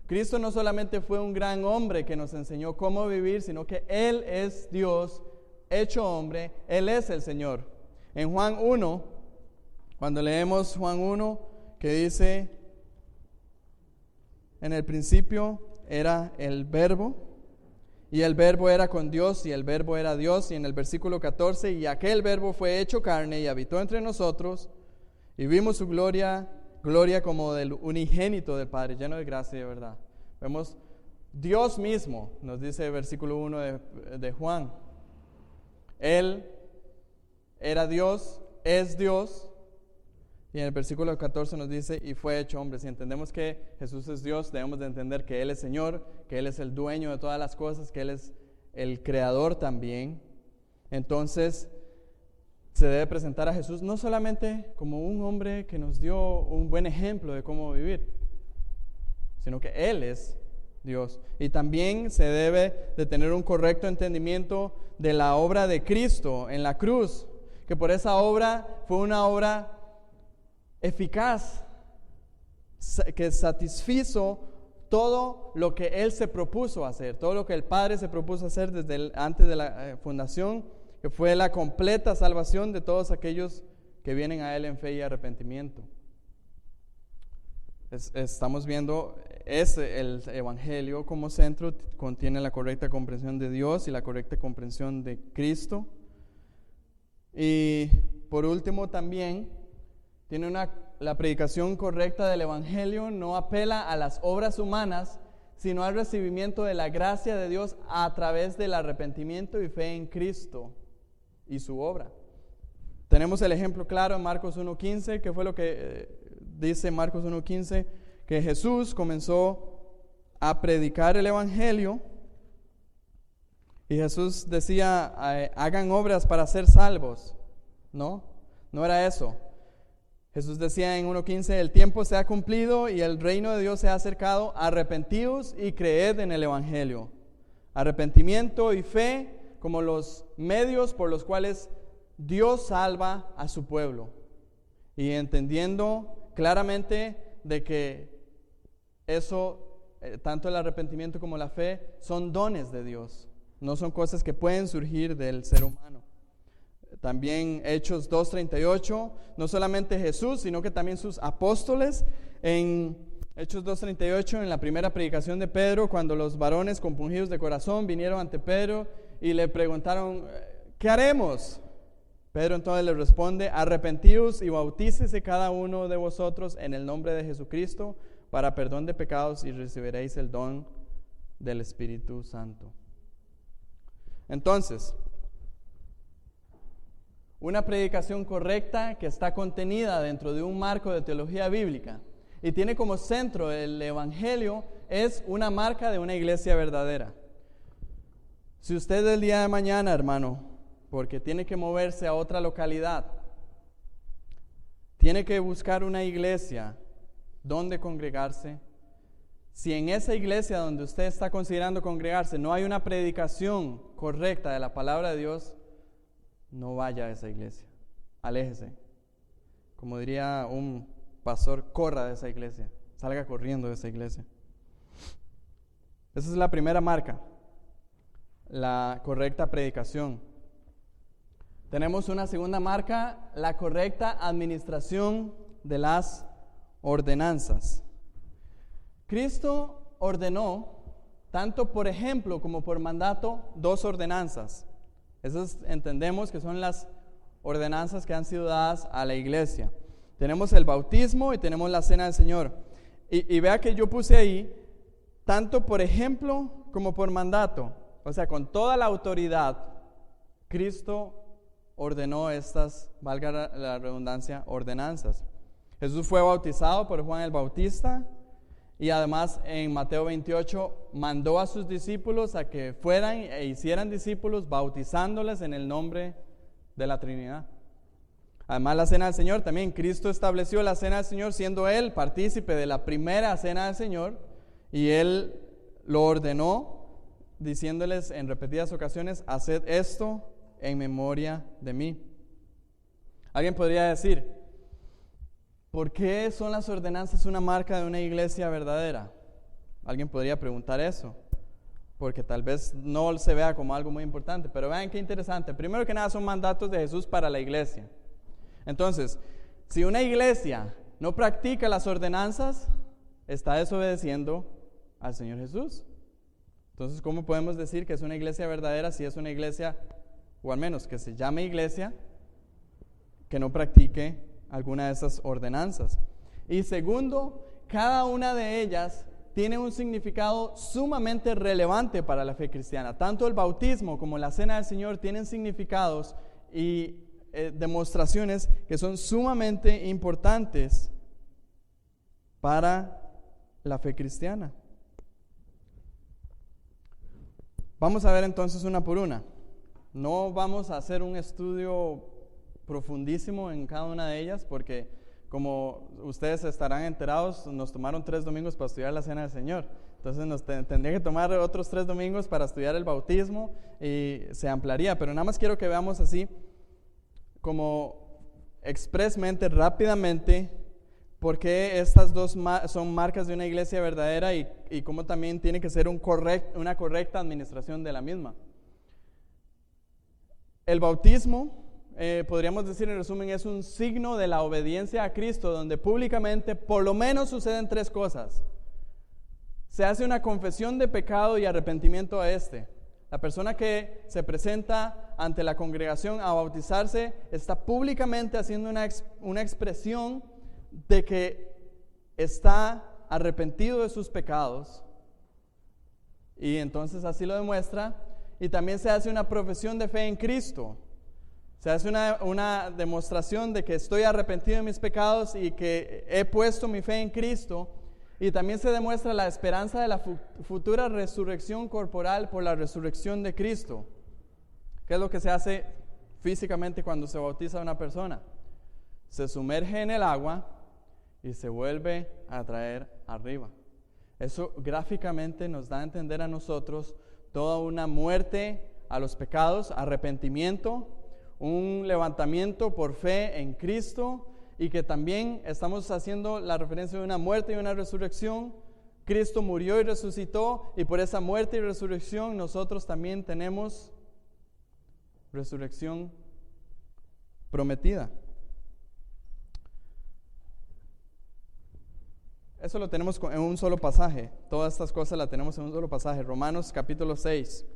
Cristo no solamente fue un gran hombre que nos enseñó cómo vivir, sino que Él es Dios hecho hombre, Él es el Señor. En Juan 1, cuando leemos Juan 1, que dice: en el principio era el Verbo, y el Verbo era con Dios, y el Verbo era Dios. Y en el versículo 14, y aquel Verbo fue hecho carne y habitó entre nosotros, y vimos su gloria como del unigénito del Padre, lleno de gracia y de verdad. Vemos Dios mismo, nos dice el versículo 1 de Juan. Él era Dios, es Dios. Y en el versículo 14 nos dice: y fue hecho hombre. Si entendemos que Jesús es Dios, debemos de entender que Él es Señor, que Él es el dueño de todas las cosas, que Él es el creador también. Entonces se debe presentar a Jesús no solamente como un hombre que nos dio un buen ejemplo de cómo vivir, sino que Él es Dios. Y también se debe de tener un correcto entendimiento de la obra de Cristo en la cruz, que por esa obra fue una obra eficaz, que satisfizo todo lo que Él se propuso hacer, todo lo que el Padre se propuso hacer desde antes de la fundación, que fue la completa salvación de todos aquellos que vienen a Él en fe y arrepentimiento. Estamos viendo el Evangelio como centro, contiene la correcta comprensión de Dios y la correcta comprensión de Cristo. Y por último también tiene la predicación correcta del Evangelio no apela a las obras humanas, sino al recibimiento de la gracia de Dios a través del arrepentimiento y fe en Cristo y su obra. Tenemos el ejemplo claro en Marcos 1:15, que fue lo que dice Marcos 1:15, que Jesús comenzó a predicar el Evangelio y Jesús decía: hagan obras para ser salvos. No era eso. Jesús decía en 1:15: el tiempo se ha cumplido y el reino de Dios se ha acercado, arrepentíos y creed en el Evangelio. Arrepentimiento y fe como los medios por los cuales Dios salva a su pueblo. Y entendiendo claramente de que eso, tanto el arrepentimiento como la fe, son dones de Dios, no son cosas que pueden surgir del ser humano. También Hechos 2:38, no solamente Jesús, sino que también sus apóstoles. En Hechos 2:38, en la primera predicación de Pedro, cuando los varones compungidos de corazón vinieron ante Pedro y le preguntaron: ¿qué haremos? Pedro entonces les responde: arrepentíos y bautícese cada uno de vosotros en el nombre de Jesucristo para perdón de pecados y recibiréis el don del Espíritu Santo. Entonces, una predicación correcta que está contenida dentro de un marco de teología bíblica y tiene como centro el Evangelio es una marca de una iglesia verdadera. Si usted el día de mañana, hermano, porque tiene que moverse a otra localidad, tiene que buscar una iglesia donde congregarse, si en esa iglesia donde usted está considerando congregarse no hay una predicación correcta de la palabra de Dios, no vaya a esa iglesia, aléjese. Como diría un pastor, corra de esa iglesia, salga corriendo de esa iglesia. Esa es la primera marca, la correcta predicación. Tenemos una segunda marca, la correcta administración de las ordenanzas. Cristo ordenó, tanto por ejemplo como por mandato, 2 ordenanzas. Esas entendemos que son las ordenanzas que han sido dadas a la iglesia. Tenemos el bautismo y tenemos la cena del Señor. Y vea que yo puse ahí, tanto por ejemplo como por mandato. O sea, con toda la autoridad, Cristo ordenó estas, valga la redundancia, ordenanzas. Jesús fue bautizado por Juan el Bautista y además en Mateo 28 mandó a sus discípulos a que fueran e hicieran discípulos bautizándoles en el nombre de la Trinidad. Además la cena del Señor, también Cristo estableció la cena del Señor siendo Él partícipe de la primera cena del Señor y Él lo ordenó diciéndoles en repetidas ocasiones, haced esto en memoria de mí. Alguien podría decir, ¿por qué son las ordenanzas una marca de una iglesia verdadera? Alguien podría preguntar eso, porque tal vez no se vea como algo muy importante, pero vean qué interesante. Primero que nada son mandatos de Jesús para la iglesia. Entonces, si una iglesia no practica las ordenanzas, está desobedeciendo al Señor Jesús. Entonces, ¿cómo podemos decir que es una iglesia verdadera si es una iglesia, o al menos que se llame iglesia, que no practique alguna de esas ordenanzas? Y segundo, cada una de ellas tiene un significado sumamente relevante para la fe cristiana. Tanto el bautismo como la cena del Señor tienen significados y demostraciones que son sumamente importantes para la fe cristiana. Vamos a ver entonces una por una. No vamos a hacer un estudio profundísimo en cada una de ellas porque, como ustedes estarán enterados, nos tomaron 3 domingos para estudiar la cena del Señor. Entonces nos tendría que tomar otros 3 domingos para estudiar el bautismo y se ampliaría. Pero nada más quiero que veamos así como expresamente, rápidamente, por qué estas dos son marcas de una iglesia verdadera y cómo también tiene que ser una correcta administración de la misma. El bautismo, podríamos decir en resumen, es un signo de la obediencia a Cristo, donde públicamente por lo menos suceden 3 cosas. Se hace una confesión de pecado y arrepentimiento a este. La persona que se presenta ante la congregación a bautizarse está públicamente haciendo una expresión de que está arrepentido de sus pecados, y entonces así lo demuestra. Y también se hace una profesión de fe en Cristo. Se hace una demostración de que estoy arrepentido de mis pecados y que he puesto mi fe en Cristo. Y también se demuestra la esperanza de la futura resurrección corporal por la resurrección de Cristo. ¿Qué es lo que se hace físicamente cuando se bautiza a una persona? Se sumerge en el agua y se vuelve a traer arriba. Eso gráficamente nos da a entender a nosotros toda una muerte a los pecados, arrepentimiento, un levantamiento por fe en Cristo, y que también estamos haciendo la referencia de una muerte y una resurrección. Cristo murió y resucitó, y por esa muerte y resurrección nosotros también tenemos resurrección prometida. Eso lo tenemos en un solo pasaje. Todas estas cosas las tenemos en un solo pasaje. Romanos capítulo 6.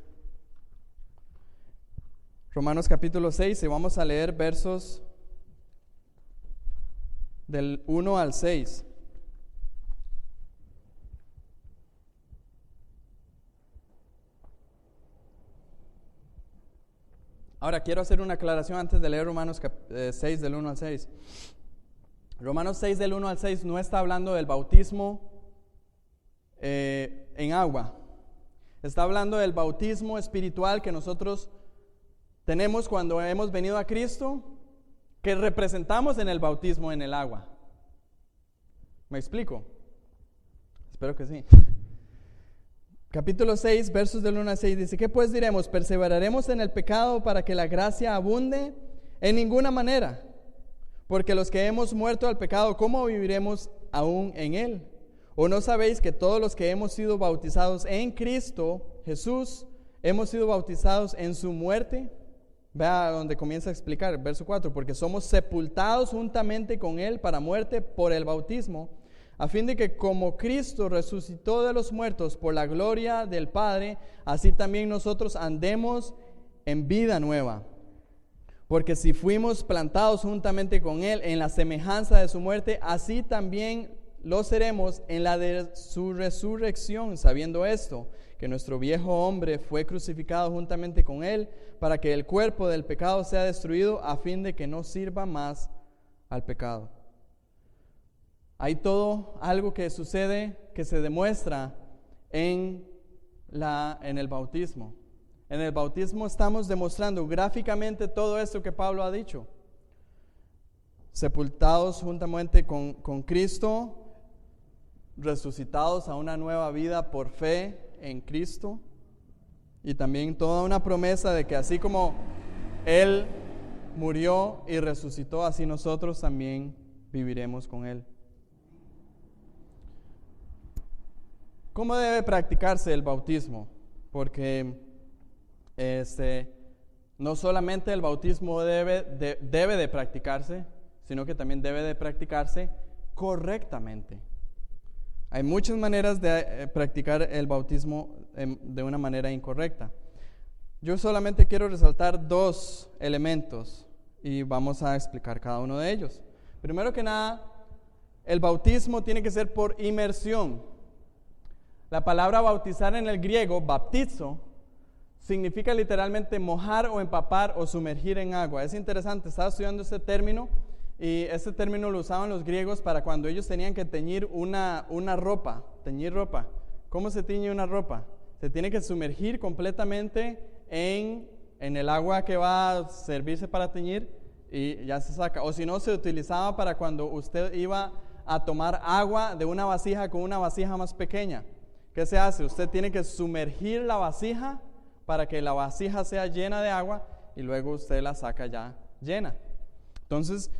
Romanos capítulo 6, y vamos a leer versos del 1 al 6. Ahora quiero hacer una aclaración antes de leer Romanos 6 del 1 al 6. Romanos 6 del 1 al 6 no está hablando del bautismo en agua. Está hablando del bautismo espiritual que nosotros tenemos cuando hemos venido a Cristo, que representamos en el bautismo en el agua. ¿Me explico? Espero que sí. Capítulo 6, versos del 1 al 6 dice: ¿qué pues diremos? ¿Perseveraremos en el pecado para que la gracia abunde? En ninguna manera. Porque los que hemos muerto al pecado, ¿cómo viviremos aún en él? ¿O no sabéis que todos los que hemos sido bautizados en Cristo Jesús, hemos sido bautizados en su muerte? Vea donde comienza a explicar, verso 4, porque somos sepultados juntamente con él para muerte por el bautismo, a fin de que como Cristo resucitó de los muertos por la gloria del Padre, así también nosotros andemos en vida nueva. Porque si fuimos plantados juntamente con él en la semejanza de su muerte, así también lo seremos en la de su resurrección, sabiendo esto, que nuestro viejo hombre fue crucificado juntamente con él, para que el cuerpo del pecado sea destruido, a fin de que no sirva más al pecado. Hay todo algo que sucede, que se demuestra en el bautismo. En el bautismo estamos demostrando gráficamente todo esto que Pablo ha dicho. Sepultados juntamente con Cristo, resucitados a una nueva vida por fe en Cristo, y también toda una promesa de que así como Él murió y resucitó, así nosotros también viviremos con Él. ¿Cómo debe practicarse el bautismo? Porque no solamente el bautismo debe de practicarse, sino que también debe de practicarse correctamente. Hay muchas maneras de practicar el bautismo de una manera incorrecta. Yo solamente quiero resaltar 2 elementos y vamos a explicar cada uno de ellos. Primero que nada, el bautismo tiene que ser por inmersión. La palabra bautizar en el griego, baptizo, significa literalmente mojar o empapar o sumergir en agua. Es interesante, estaba estudiando este término. Y ese término lo usaban los griegos para cuando ellos tenían que teñir una ropa, teñir ropa. ¿Cómo se tiñe una ropa? Se tiene que sumergir completamente en el agua que va a servirse para teñir y ya se saca. O si no, se utilizaba para cuando usted iba a tomar agua de una vasija con una vasija más pequeña. ¿Qué se hace? Usted tiene que sumergir la vasija para que la vasija sea llena de agua y luego usted la saca ya llena. Entonces,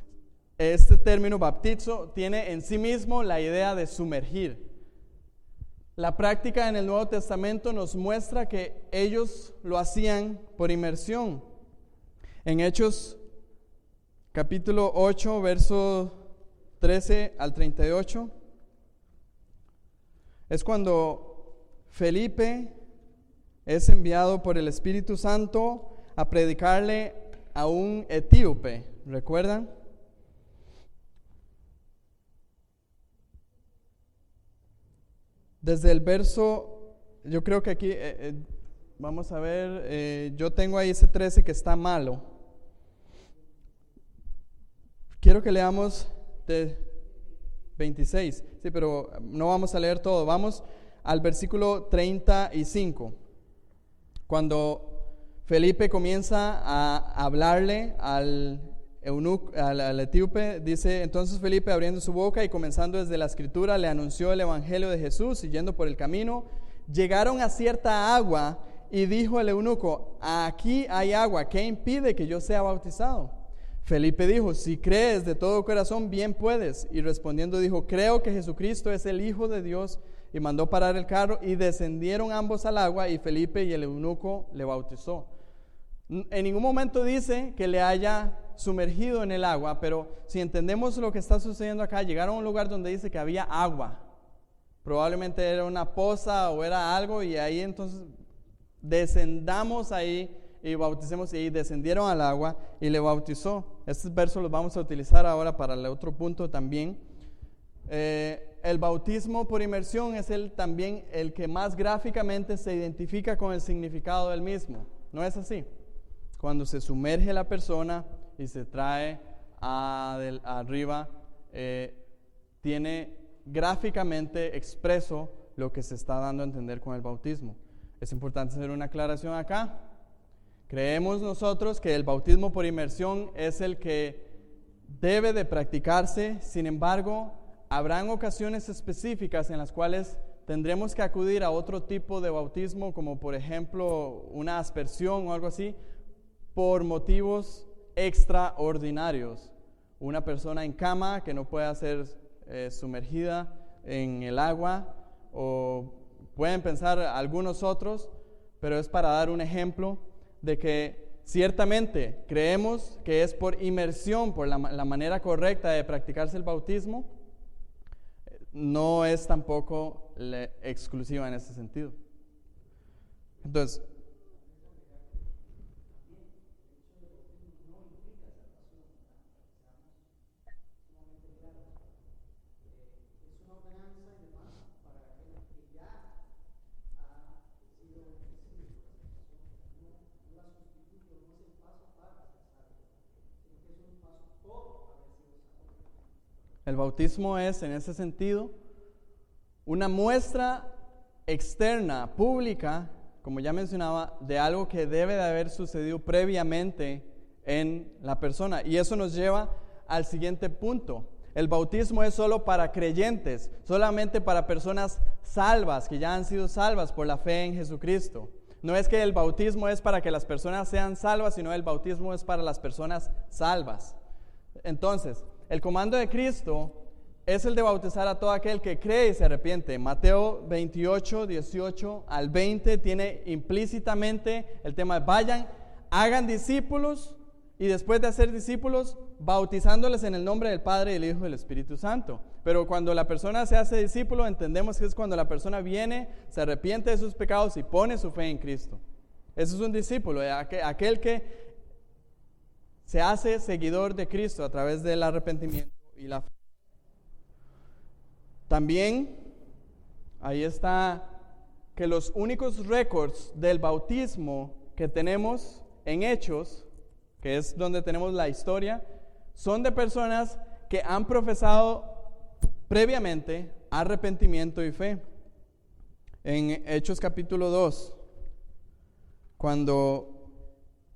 este término baptizo tiene en sí mismo la idea de sumergir. La práctica en el Nuevo Testamento nos muestra que ellos lo hacían por inmersión. En Hechos capítulo 8, versos 13 al 38, es cuando Felipe es enviado por el Espíritu Santo a predicarle a un etíope. ¿Recuerdan? Desde el verso, yo creo que aquí, vamos a ver, yo tengo ahí ese 13 que está malo. Quiero que leamos de 26, sí, pero no vamos a leer todo. Vamos al versículo 35, cuando Felipe comienza a hablarle al eunuco, al etíope. Dice: entonces Felipe, abriendo su boca y comenzando desde la escritura, le anunció el evangelio de Jesús. Y yendo por el camino, llegaron a cierta agua, y dijo el eunuco: aquí hay agua, ¿qué impide que yo sea bautizado? Felipe dijo: si crees de todo corazón, bien puedes. Y respondiendo dijo: creo que Jesucristo es el Hijo de Dios. Y mandó parar el carro, y descendieron ambos al agua, y Felipe y el eunuco le bautizó. En ningún momento dice que le haya sumergido en el agua, pero si entendemos lo que está sucediendo acá, llegaron a un lugar donde dice que había agua. Probablemente era una poza o era algo, y ahí entonces descendamos ahí y bauticemos, y descendieron al agua y le bautizó. Estos versos los vamos a utilizar ahora para el otro punto también. El bautismo por inmersión es también el que más gráficamente se identifica con el significado del mismo. ¿No es así? Cuando se sumerge la persona y se trae arriba, tiene gráficamente expreso lo que se está dando a entender con el bautismo. Es importante hacer una aclaración acá. Creemos nosotros que el bautismo por inmersión es el que debe de practicarse. Sin embargo, habrán ocasiones específicas en las cuales tendremos que acudir a otro tipo de bautismo, como por ejemplo una aspersión o algo así, por motivos extraordinarios. Una persona en cama que no pueda ser sumergida en el agua, o pueden pensar algunos otros, pero es para dar un ejemplo de que ciertamente creemos que es por inmersión, por la manera correcta de practicarse el bautismo. No es tampoco exclusiva en ese sentido. Entonces, el bautismo es, en ese sentido, una muestra externa, pública, como ya mencionaba, de algo que debe de haber sucedido previamente en la persona. Y eso nos lleva al siguiente punto. El bautismo es solo para creyentes, solamente para personas salvas, que ya han sido salvas por la fe en Jesucristo. No es que el bautismo es para que las personas sean salvas, sino el bautismo es para las personas salvas. Entonces, el comando de Cristo es el de bautizar a todo aquel que cree y se arrepiente. Mateo 28, 18 al 20 tiene implícitamente el tema de vayan, hagan discípulos, y después de hacer discípulos, bautizándoles en el nombre del Padre, del Hijo y del Espíritu Santo. Pero cuando la persona se hace discípulo, entendemos que es cuando la persona viene, se arrepiente de sus pecados y pone su fe en Cristo. Ese es un discípulo, aquel que se hace seguidor de Cristo a través del arrepentimiento y la fe. También ahí está que los únicos récords del bautismo que tenemos en Hechos, que es donde tenemos la historia, son de personas que han profesado previamente arrepentimiento y fe. En Hechos capítulo 2, cuando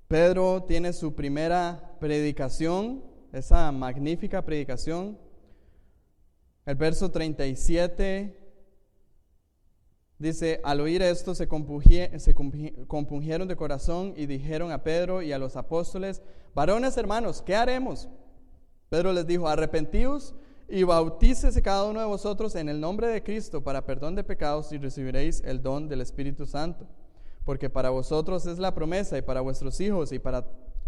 Pedro tiene su primera predicación, esa magnífica predicación, el verso 37 dice: al oír esto se compungieron de corazón y dijeron a Pedro y a los apóstoles: varones hermanos, ¿qué haremos? Pedro les dijo: arrepentíos y bautícese cada uno de vosotros en el nombre de Cristo para perdón de pecados y recibiréis el don del Espíritu Santo. Porque para vosotros es la promesa, y para vuestros hijos, y para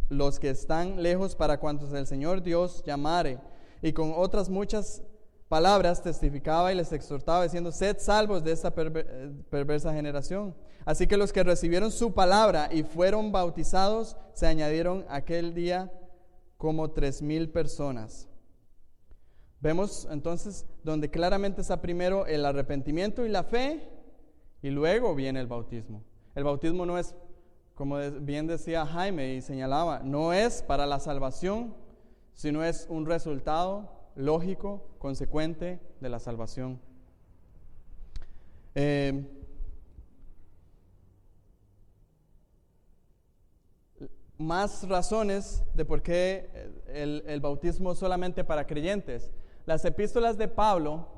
los que están lejos, para cuantos el Señor Dios llamare. Y con otras muchas palabras testificaba y les exhortaba, diciendo: sed salvos de esta perversa generación. Así que los que recibieron su palabra y fueron bautizados, se añadieron aquel día como 3,000 personas. Vemos entonces donde claramente está primero el arrepentimiento y la fe, y luego viene el bautismo. El bautismo no es, como bien decía Jaime y señalaba, no es para la salvación, sino es un resultado lógico, consecuente de la salvación. Más razones de por qué el bautismo es solamente para creyentes. Las epístolas de Pablo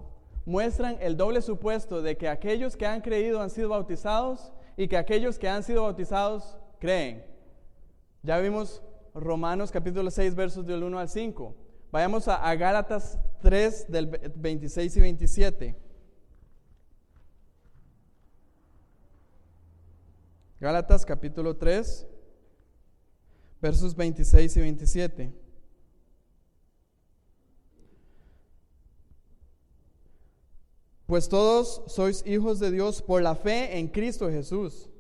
muestran el doble supuesto de que aquellos que han creído han sido bautizados y que aquellos que han sido bautizados creen. Ya vimos Romanos capítulo 6 versos del 1 al 5. Vayamos a Gálatas 3 del 26 y 27. Gálatas capítulo 3 versos 26 y 27. Pues todos sois hijos de Dios por la fe en Cristo Jesús,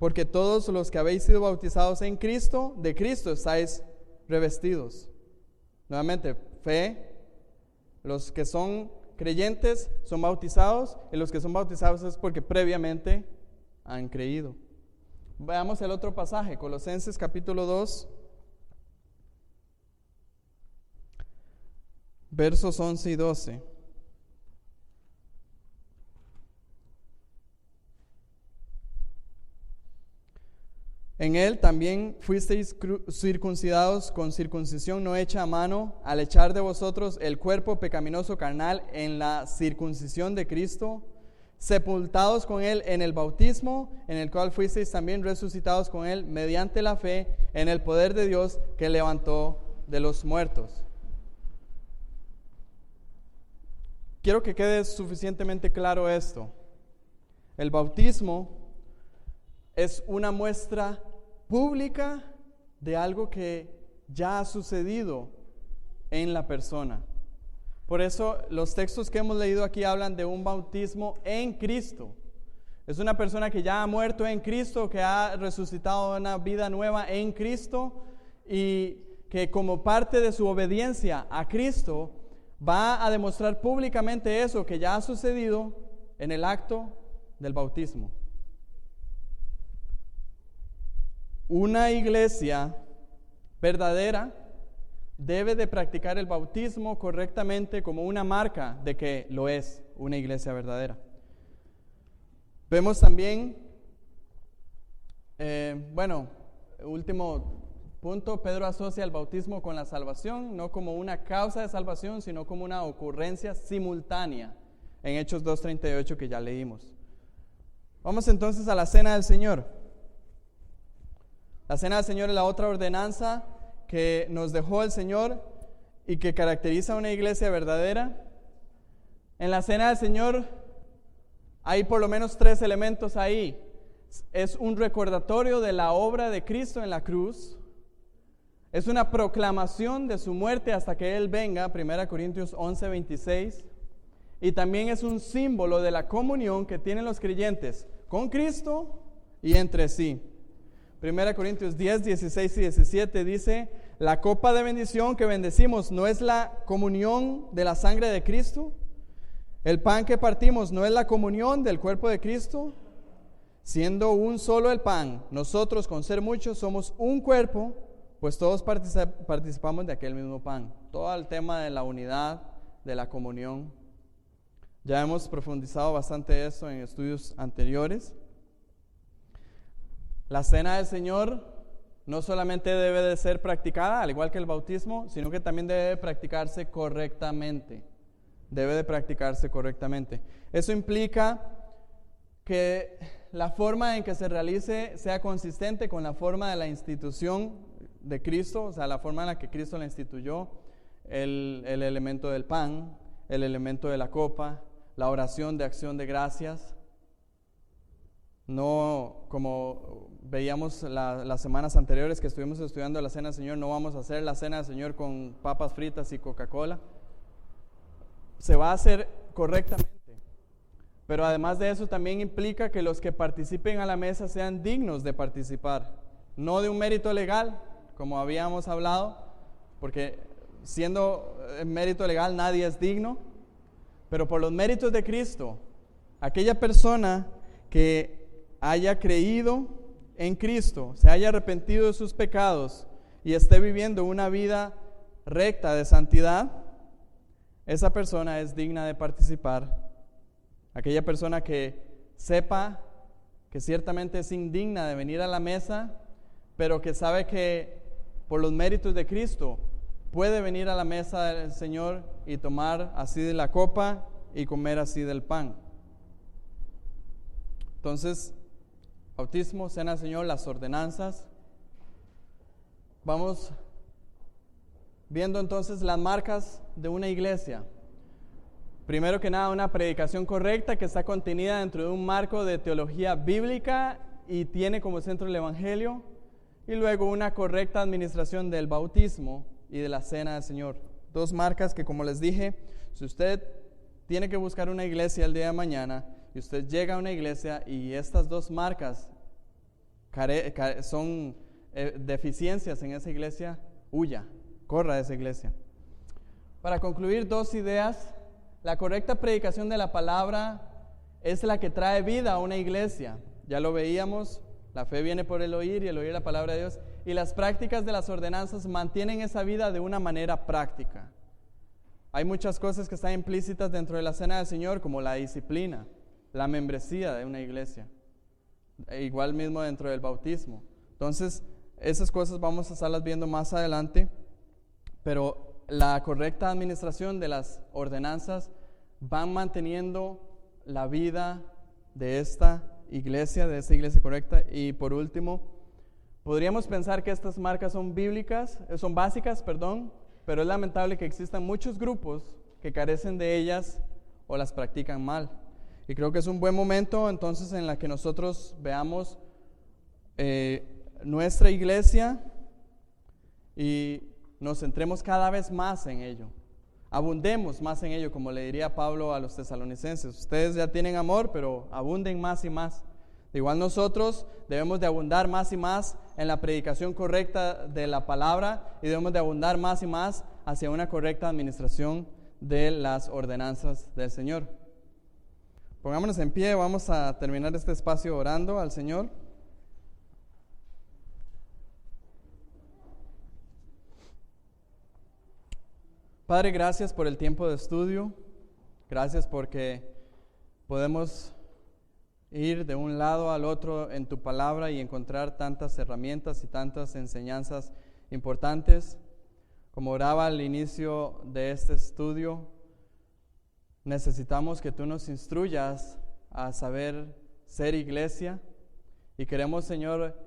porque todos los que habéis sido bautizados en Cristo, de Cristo estáis revestidos. Nuevamente, fe, los que son creyentes son bautizados, y los que son bautizados es porque previamente han creído. Veamos el otro pasaje, Colosenses capítulo 2, versos 11 y 12. En él también fuisteis circuncidados con circuncisión no hecha a mano, al echar de vosotros el cuerpo pecaminoso carnal en la circuncisión de Cristo, sepultados con él en el bautismo, en el cual fuisteis también resucitados con él mediante la fe en el poder de Dios que levantó de los muertos. Quiero que quede suficientemente claro esto. El bautismo es una muestra pública de algo que ya ha sucedido en la persona. Por eso los textos que hemos leído aquí hablan de un bautismo en Cristo. Es una persona que ya ha muerto en Cristo, que ha resucitado una vida nueva en Cristo y que como parte de su obediencia a Cristo va a demostrar públicamente eso que ya ha sucedido en el acto del bautismo. Una iglesia verdadera debe de practicar el bautismo correctamente como una marca de que lo es una iglesia verdadera. Vemos también, último punto, Pedro asocia el bautismo con la salvación, no como una causa de salvación, sino como una ocurrencia simultánea, en Hechos 2:38 que ya leímos. Vamos entonces a la Cena del Señor. La Cena del Señor es la otra ordenanza que nos dejó el Señor y que caracteriza a una iglesia verdadera. En la Cena del Señor hay por lo menos 3 elementos ahí. Es un recordatorio de la obra de Cristo en la cruz. Es una proclamación de su muerte hasta que Él venga, 1 Corintios 11:26. Y también es un símbolo de la comunión que tienen los creyentes con Cristo y entre sí. 1 Corintios 10, 16 y 17 dice: la copa de bendición que bendecimos no es la comunión de la sangre de Cristo. El pan que partimos no es la comunión del cuerpo de Cristo. Siendo un solo el pan, nosotros con ser muchos somos un cuerpo, pues todos participamos de aquel mismo pan. Todo el tema de la unidad, de la comunión. Ya hemos profundizado bastante eso en estudios anteriores. La Cena del Señor no solamente debe de ser practicada, al igual que el bautismo, sino que también debe practicarse correctamente. Debe de practicarse correctamente. Eso implica que la forma en que se realice sea consistente con la forma de la institución de Cristo, o sea, la forma en la que Cristo la instituyó, el elemento del pan, el elemento de la copa, la oración de acción de gracias. No, como veíamos las semanas anteriores que estuvimos estudiando la Cena del Señor, no vamos a hacer la Cena del Señor con papas fritas y Coca-Cola. Se va a hacer correctamente, pero además de eso también implica que los que participen a la mesa sean dignos de participar, no de un mérito legal, como habíamos hablado, porque siendo mérito legal nadie es digno, pero por los méritos de Cristo, aquella persona que haya creído en Cristo, se haya arrepentido de sus pecados y esté viviendo una vida recta de santidad, esa persona es digna de participar. Aquella persona que sepa que ciertamente es indigna de venir a la mesa, pero que sabe que por los méritos de Cristo puede venir a la mesa del Señor y tomar así de la copa y comer así del pan. Entonces, bautismo, Cena del Señor, las ordenanzas. Vamos viendo entonces las marcas de una iglesia. Primero que nada, una predicación correcta que está contenida dentro de un marco de teología bíblica y tiene como centro el Evangelio. Y luego una correcta administración del bautismo y de la Cena del Señor. 2 marcas que, como les dije, si usted tiene que buscar una iglesia el día de mañana y usted llega a una iglesia y estas 2 marcas son deficiencias en esa iglesia, huya, corra de esa iglesia. Para concluir, 2 ideas. La correcta predicación de la palabra es la que trae vida a una iglesia. Ya lo veíamos, la fe viene por el oír y el oír la palabra de Dios. Y las prácticas de las ordenanzas mantienen esa vida de una manera práctica. Hay muchas cosas que están implícitas dentro de la Cena del Señor, como la disciplina, la membresía de una iglesia. Igual mismo dentro del bautismo. Entonces, esas cosas vamos a estarlas viendo más adelante, pero la correcta administración de las ordenanzas van manteniendo la vida de esta iglesia correcta. Y por último, podríamos pensar que estas marcas son básicas, pero es lamentable que existan muchos grupos que carecen de ellas o las practican mal. Y creo que es un buen momento entonces en la que nosotros veamos nuestra iglesia y nos centremos cada vez más en ello. Abundemos más en ello, como le diría Pablo a los tesalonicenses. Ustedes ya tienen amor, pero abunden más y más. De igual nosotros debemos de abundar más y más en la predicación correcta de la palabra y debemos de abundar más y más hacia una correcta administración de las ordenanzas del Señor. Pongámonos en pie, vamos a terminar este espacio orando al Señor. Padre, gracias por el tiempo de estudio, gracias porque podemos ir de un lado al otro en tu palabra y encontrar tantas herramientas y tantas enseñanzas importantes. Como oraba al inicio de este estudio, necesitamos que tú nos instruyas a saber ser iglesia y queremos, Señor,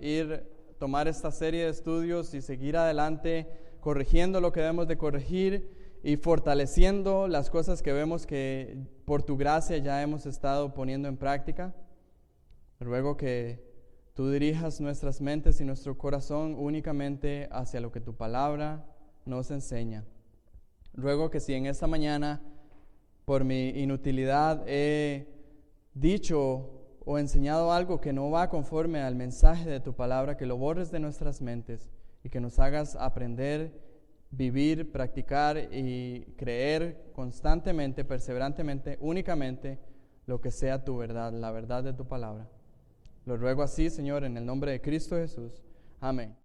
tomar esta serie de estudios y seguir adelante corrigiendo lo que debemos de corregir y fortaleciendo las cosas que vemos que por tu gracia ya hemos estado poniendo en práctica. Ruego que tú dirijas nuestras mentes y nuestro corazón únicamente hacia lo que tu palabra nos enseña. Ruego que si en esta mañana, por mi inutilidad, he dicho o enseñado algo que no va conforme al mensaje de tu palabra, que lo borres de nuestras mentes y que nos hagas aprender, vivir, practicar y creer constantemente, perseverantemente, únicamente lo que sea tu verdad, la verdad de tu palabra. Lo ruego así, Señor, en el nombre de Cristo Jesús. Amén.